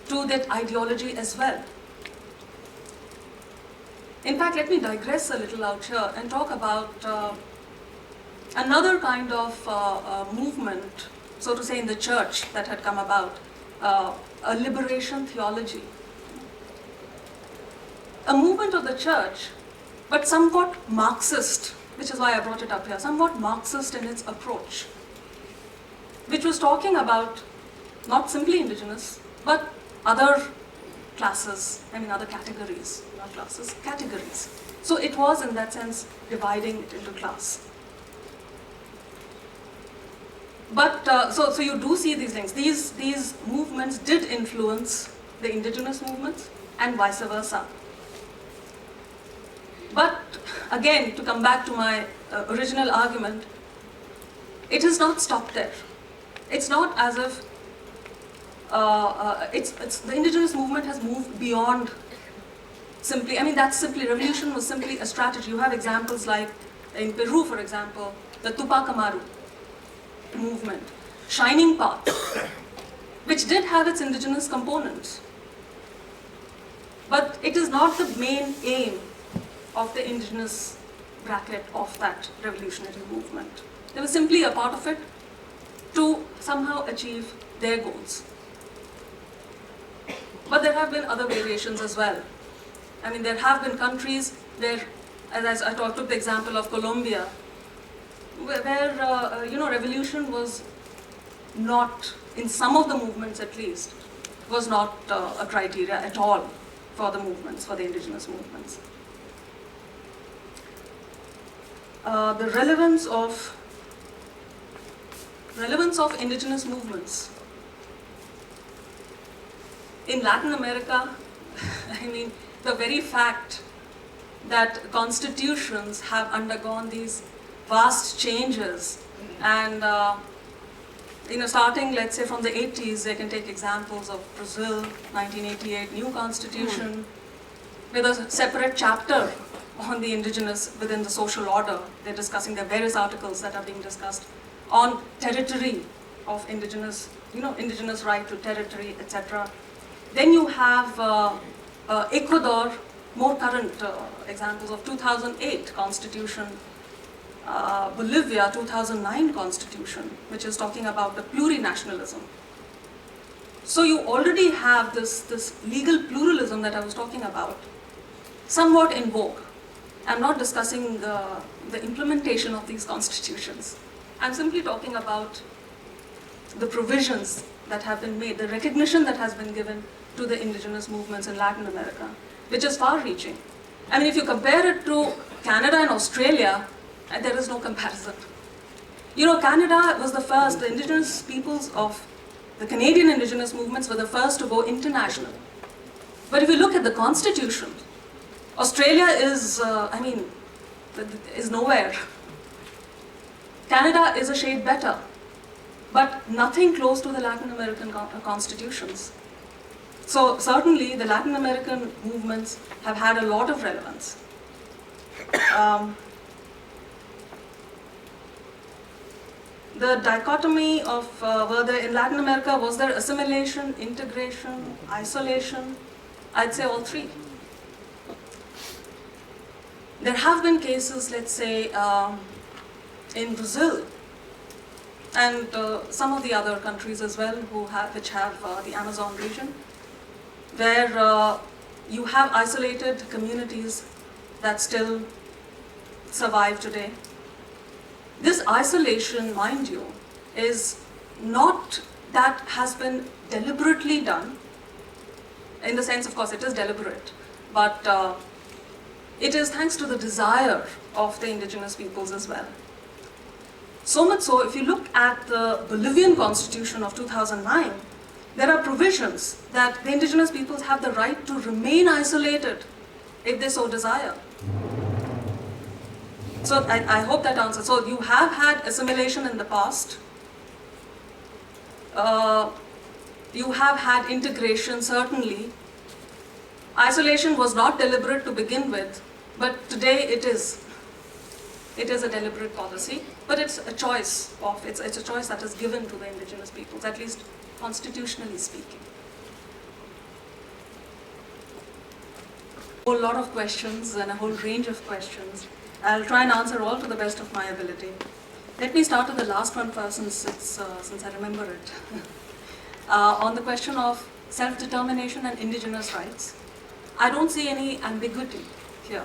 Speaker 1: to that ideology as well. In fact, let me digress a little out here and talk about another kind of movement, so to say, in the church that had come about, a liberation theology. A movement of the church, but somewhat Marxist, which is why I brought it up here, somewhat Marxist in its approach, which was talking about not simply indigenous, but other classes, other categories, not classes, categories. So it was in that sense dividing it into class. But so you do see these links. These movements did influence the indigenous movements and vice versa. But again, to come back to my original argument, it has not stopped there. It's not as if the indigenous movement has moved beyond simply, that's simply, revolution was simply a strategy. You have examples like in Peru, for example, the Tupac Amaru movement, Shining Path, which did have its indigenous components. But it is not the main aim of the indigenous bracket of that revolutionary movement. They were simply a part of it to somehow achieve their goals. But there have been other variations as well. There have been countries where, as I took the example of Colombia, where revolution was not, in some of the movements at least, was not a criteria at all for the movements, for the indigenous movements. The relevance of indigenous movements in Latin America. The very fact that constitutions have undergone these vast changes, and starting, let's say, from the 80s, they can take examples of Brazil, 1988, new constitution, with a separate chapter on the indigenous within the social order. They're discussing the various articles that are being discussed on territory of indigenous, indigenous right to territory, etc. Then you have Ecuador, more current examples of 2008 constitution, Bolivia 2009 constitution, which is talking about the plurinationalism. So you already have this legal pluralism that I was talking about, somewhat in vogue. I'm not discussing the implementation of these constitutions. I'm simply talking about the provisions that have been made, the recognition that has been given to the indigenous movements in Latin America, which is far-reaching. If you compare it to Canada and Australia, there is no comparison. Canada was the first, the indigenous peoples of the Canadian indigenous movements were the first to go international. But if you look at the constitution, Australia is, is nowhere. Canada is a shade better, but nothing close to the Latin American constitutions. So certainly the Latin American movements have had a lot of relevance. The dichotomy of whether in Latin America, was there assimilation, integration, isolation? I'd say all three. There have been cases, let's say, in Brazil and some of the other countries as well which have the Amazon region, where you have isolated communities that still survive today. This isolation, mind you, is not that has been deliberately done, in the sense, of course, it is deliberate, but it is thanks to the desire of the indigenous peoples as well. So much so, if you look at the Bolivian constitution of 2009, there are provisions that the indigenous peoples have the right to remain isolated if they so desire. So I hope that answers. So you have had assimilation in the past. You have had integration, certainly. Isolation was not deliberate to begin with, but today it is. It is a deliberate policy, but it's a choice it's a choice that is given to the indigenous peoples, at least constitutionally speaking. A whole lot of questions and a whole range of questions. I'll try and answer all to the best of my ability. Let me start with the last one first, since I remember it. On the question of self-determination and indigenous rights, I don't see any ambiguity here.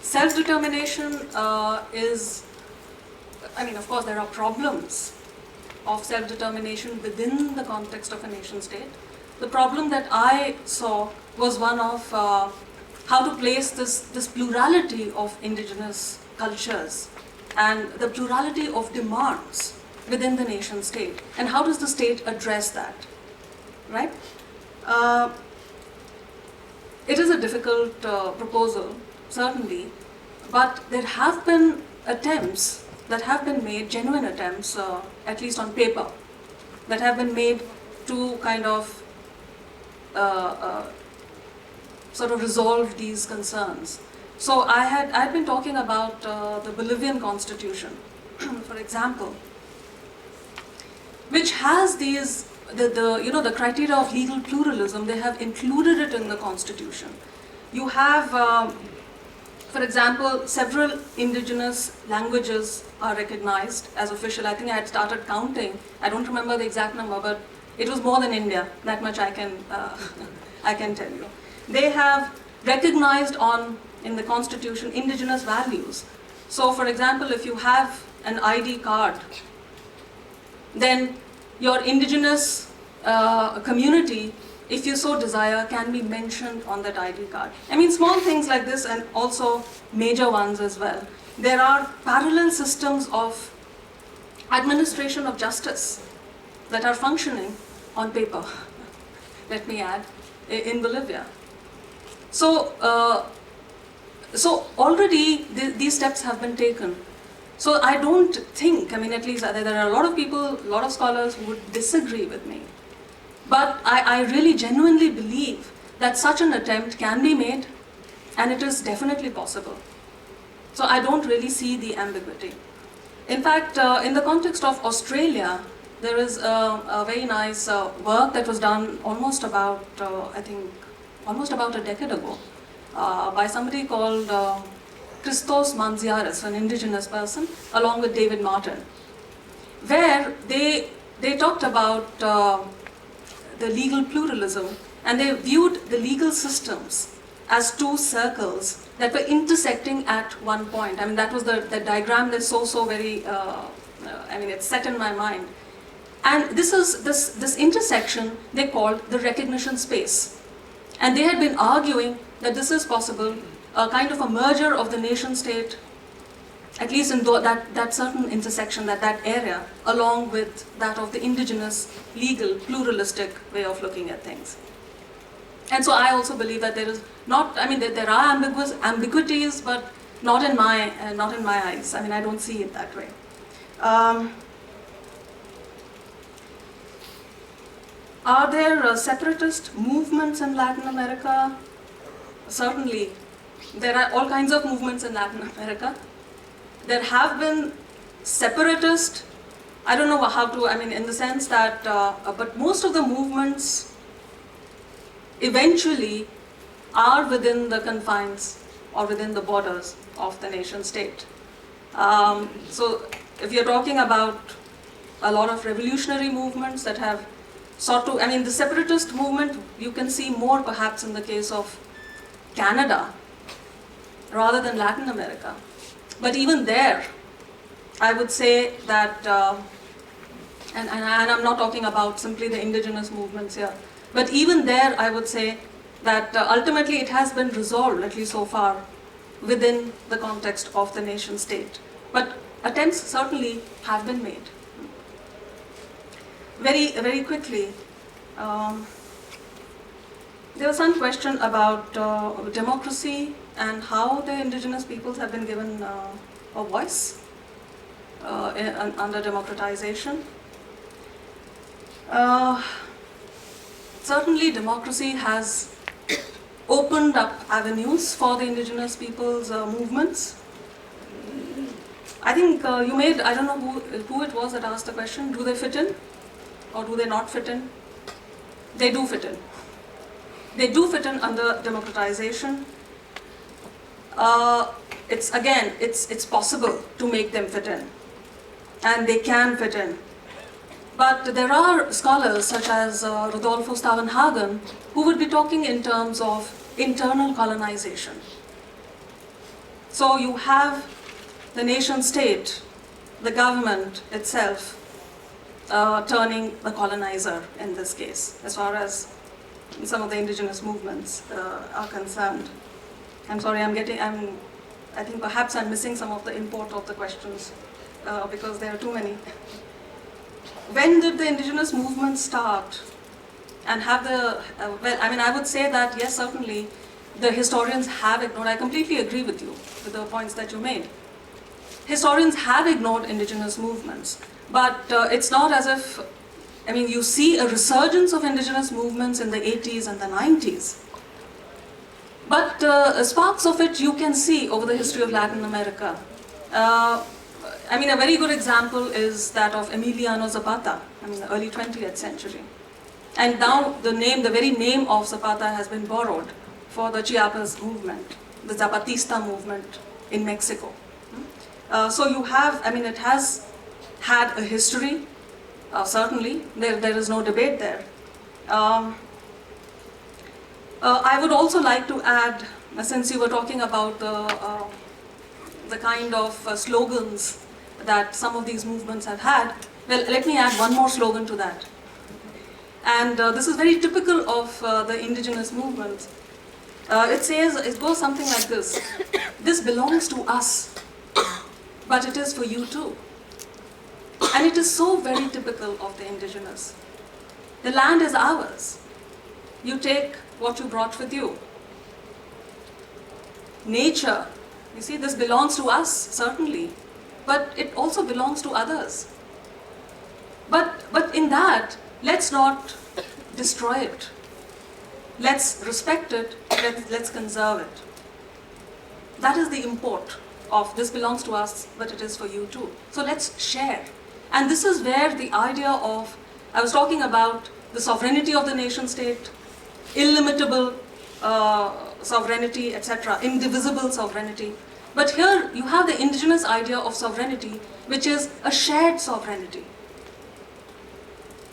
Speaker 1: Self-determination is, of course there are problems of self-determination within the context of a nation state. The problem that I saw was one of how to place this plurality of indigenous cultures and the plurality of demands within the nation state, and how does the state address that, right? It is a difficult proposal, certainly, but there have been attempts that have been made, genuine attempts, at least on paper, that have been made to kind of sort of resolve these concerns. So I'd been talking about the Bolivian constitution, for example, which has these the criteria of legal pluralism. They have included it in the constitution. You have, for example, several indigenous languages are recognized as official. I think I had started counting. I don't remember the exact number, but it was more than India. That much I can I can tell you. They have recognized in the constitution indigenous values. So, for example, if you have an ID card, then your indigenous community, if you so desire, can be mentioned on that ID card. I mean, small things like this, and also major ones as well. There are parallel systems of administration of justice that are functioning on paper, let me add, in Bolivia. So, so already these steps have been taken. So I don't think, I mean, at least there are a lot of people, a lot of scholars who would disagree with me. But I really genuinely believe that such an attempt can be made, and it is definitely possible. So I don't really see the ambiguity. In fact, in the context of Australia, there is a very nice work that was done almost about, I think, almost about a decade ago, by somebody called Christos Manziaris, an indigenous person, along with David Martin, where they talked about the legal pluralism, and they viewed the legal systems as two circles that were intersecting at one point. I mean, that was the diagram that's so very, I mean, it's set in my mind. And this intersection they called the recognition space. And they had been arguing that this is possible, a kind of a merger of the nation state, at least in that certain intersection, that area, along with that of the indigenous, legal, pluralistic way of looking at things. And so I also believe that there is not, I mean, there are ambiguities, but not in my eyes. I mean, I don't see it that way. Are there separatist movements in Latin America? Certainly. There are all kinds of movements in Latin America. There have been separatist, I don't know how to, I mean, in the sense that, but most of the movements eventually are within the confines or within the borders of the nation state. So if you're talking about a lot of revolutionary movements that have sought to, I mean, the separatist movement, you can see more perhaps in the case of Canada rather than Latin America. But even there, I would say that, and I'm not talking about simply the indigenous movements here, but even there I would say that ultimately it has been resolved, at least so far, within the context of the nation state. But attempts certainly have been made. Very quickly, there was some question about democracy and how the indigenous peoples have been given a voice under democratization. Certainly democracy has opened up avenues for the indigenous peoples' movements. I think you made, I don't know who it was that asked the question, do they fit in or do they not fit in? They do fit in. They do fit in under democratization. It's possible to make them fit in, and they can fit in. But there are scholars such as Rodolfo Stavenhagen who would be talking in terms of internal colonization. So you have the nation state, the government itself, turning the colonizer in this case, as far as some of the indigenous movements are concerned. I'm sorry, I think perhaps I'm missing some of the import of the questions because there are too many. When did the indigenous movement start? And have the, I would say that, yes, certainly, the historians have ignored, I completely agree with you, with the points that you made. Historians have ignored indigenous movements, but it's not as if, you see a resurgence of indigenous movements in the 80s and the 90s. But sparks of it you can see over the history of Latin America. A very good example is that of Emiliano Zapata, the early 20th century. And now the very name of Zapata has been borrowed for the Chiapas movement, the Zapatista movement in Mexico. So you have, it has had a history, certainly, there is no debate there. I would also like to add, since you were talking about the kind of slogans that some of these movements have had, well, let me add one more slogan to that. And this is very typical of the indigenous movements. It goes something like this: this belongs to us, but it is for you too. And it is so very typical of the indigenous. The land is ours. You take what you brought with you. Nature, you see, this belongs to us, certainly, but it also belongs to others. But in that, let's not destroy it. Let's respect it, let's conserve it. That is the import of this belongs to us, but it is for you too. So let's share. And this is where the idea of, I was talking about the sovereignty of the nation state, illimitable sovereignty, etc., indivisible sovereignty. But here you have the indigenous idea of sovereignty, which is a shared sovereignty.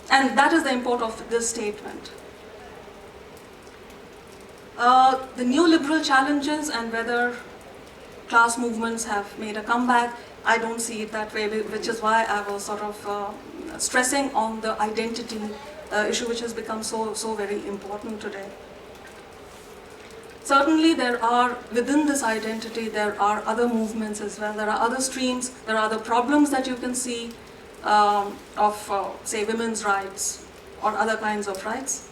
Speaker 1: And that is the import of this statement. The neoliberal challenges and whether class movements have made a comeback, I don't see it that way, which is why I was sort of stressing on the identity issue, which has become so very important today. Certainly there are, within this identity, there are other movements as well. There are other streams, there are other problems that you can see of, say, women's rights or other kinds of rights.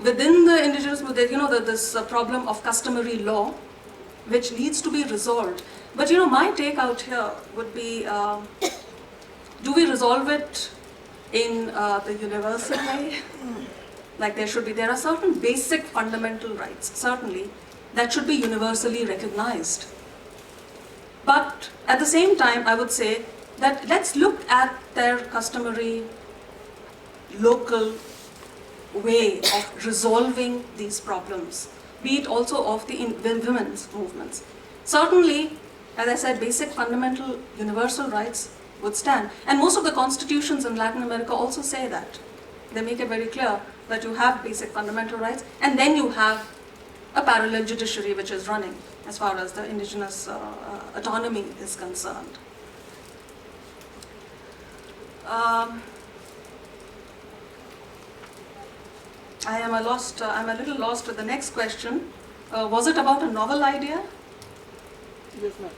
Speaker 1: Within the indigenous movement, this problem of customary law, which needs to be resolved. But my take out here would be, do we resolve it in the universal way? Like there are certain basic fundamental rights, certainly, that should be universally recognized. But at the same time, I would say that let's look at their customary, local way of resolving these problems, be it also of the women's movements. Certainly, as I said, basic fundamental universal rights would stand. And most of the constitutions in Latin America also say that. They make it very clear that you have basic fundamental rights, and then you have a parallel judiciary which is running as far as the indigenous autonomy is concerned. I'm a little lost with the next question. Was it about a novel idea?
Speaker 4: Yes, ma'am.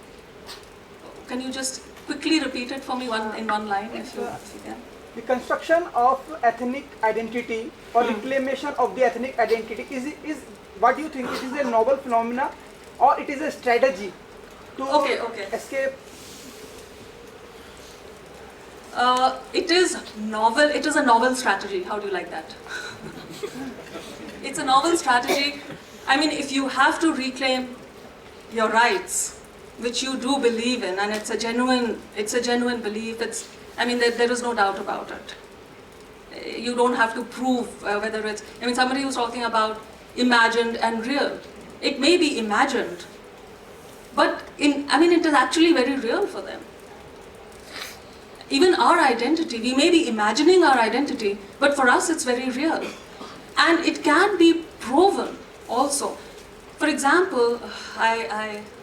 Speaker 1: Can you just quickly repeat it for me in one line, if you can?
Speaker 4: The construction of ethnic identity or reclamation of the ethnic identity is what do you think? It is a novel phenomena or it is a strategy to escape?
Speaker 1: It is novel. It is a novel strategy. How do you like that? It's a novel strategy. If you have to reclaim your rights, which you do believe in, and it's a genuine belief. There is no doubt about it. You don't have to prove whether it's. Somebody was talking about imagined and real. It may be imagined, but it is actually very real for them. Even our identity, we may be imagining our identity, but for us it's very real. And it can be proven also. For example,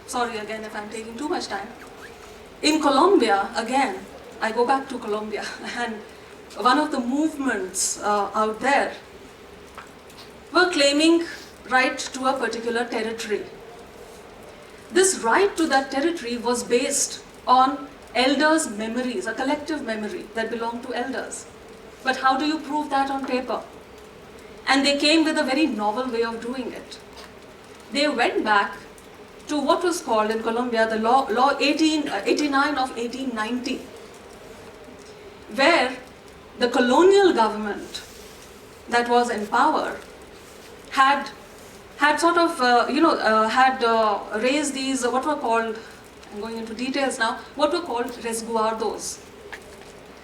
Speaker 1: sorry again if I'm taking too much time. In Colombia, again, I go back to Colombia, and one of the movements out there were claiming right to a particular territory. This right to that territory was based on elders' memories, a collective memory that belonged to elders. But how do you prove that on paper? And they came with a very novel way of doing it. They went back to what was called in Colombia the law 1889 of 1890, where the colonial government that was in power had sort of, raised these, what were called, I'm going into details now, what were called resguardos.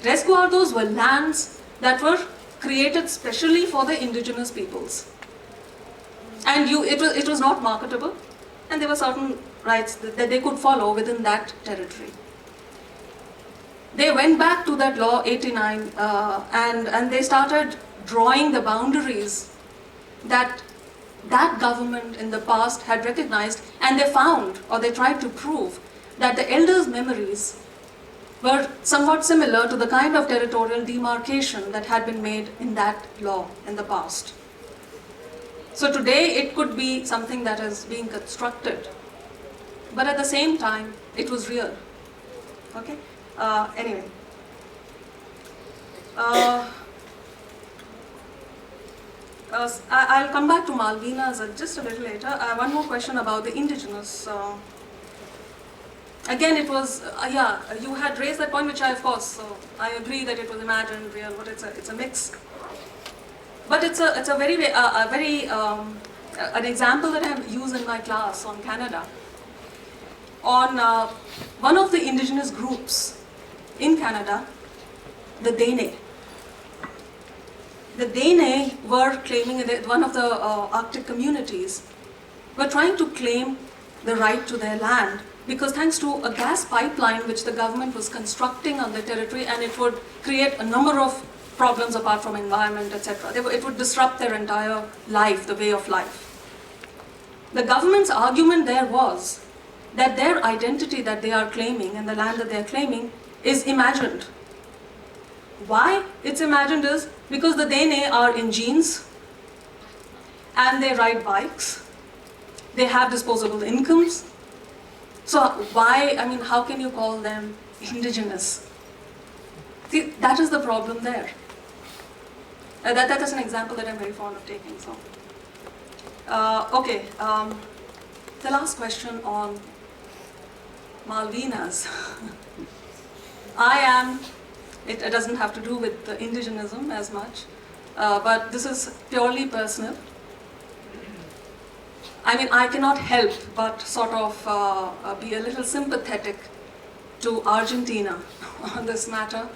Speaker 1: Resguardos were lands that were created specially for the indigenous peoples. And it was not marketable, and there were certain rights that they could follow within that territory. They went back to that law 89 and they started drawing the boundaries that government in the past had recognized, and they found, or they tried to prove, that the elders' memories were somewhat similar to the kind of territorial demarcation that had been made in that law in the past. So today it could be something that is being constructed, but at the same time it was real. Okay? Anyway. I'll come back to Malvinas just a little later. One more question about the indigenous. Again, it was, you had raised that point, which I, of course, I agree that it was imagined, real, but it's a mix. But it's a very an example that I have used in my class on Canada. On one of the indigenous groups in Canada, the Dene. The Dene were claiming that one of the Arctic communities were trying to claim the right to their land, because thanks to a gas pipeline which the government was constructing on their territory, and it would create a number of problems apart from environment, etc. It would disrupt their entire life, the way of life. The government's argument there was that their identity that they are claiming and the land that they are claiming is imagined. Why it's imagined is because the Dene are in jeans and they ride bikes, they have disposable incomes. So why, I mean, how can you call them indigenous? See, that is the problem there. That is an example that I'm very fond of taking. So, the last question on Malvinas. It doesn't have to do with the indigenism as much, but this is purely personal. I mean, I cannot help but sort of be a little sympathetic to Argentina on this matter.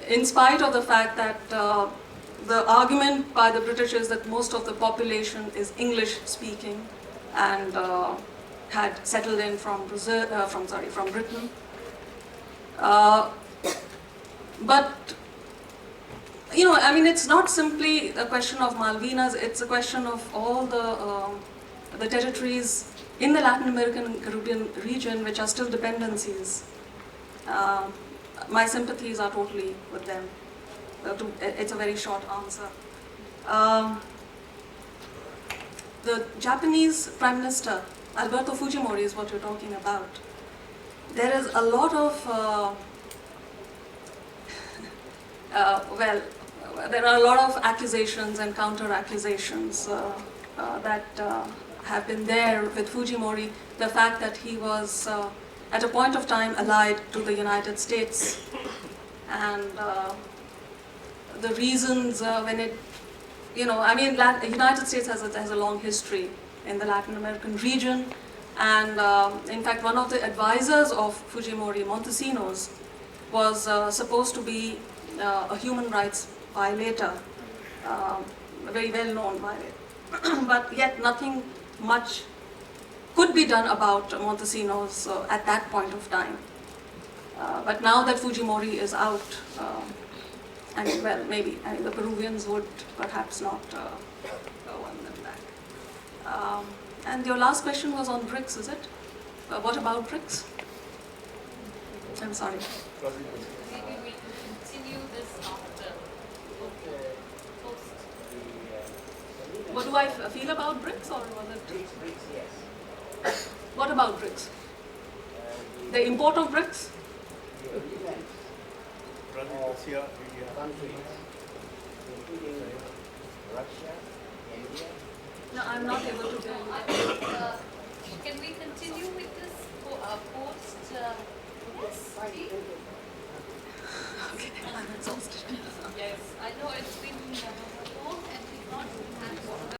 Speaker 1: In spite of the fact that the argument by the British is that most of the population is English speaking and had settled in from Britain. But you know, I mean, it's not simply a question of Malvinas, it's a question of all the territories in the Latin American Caribbean region which are still dependencies. My sympathies are totally with them. It's a very short answer. The Japanese Prime Minister, Alberto Fujimori, is what you're talking about. There is a lot of, there are a lot of accusations and counter-accusations that have been there with Fujimori. The fact that he was at a point of time allied to the United States, and the reasons when it, you know, I mean, the United States has a long history in the Latin American region, and in fact one of the advisors of Fujimori, Montesinos, was supposed to be a human rights violator, a very well-known violator, but yet nothing much could be done about Montesinos at that point of time. But now that Fujimori is out, I mean, well, maybe the Peruvians would perhaps not want them back. And your last question was on BRICS, is it? What about BRICS? I'm sorry.
Speaker 3: Maybe we can continue this after. Post.
Speaker 1: What do I feel about BRICS, or was it?
Speaker 5: BRICS, yes.
Speaker 1: What about BRICS? The import of BRICS?
Speaker 5: The agreements of countries, including Russia, India.
Speaker 1: No, I'm not able to hear
Speaker 3: I
Speaker 1: you.
Speaker 3: think, can we continue with this post? Yes, please.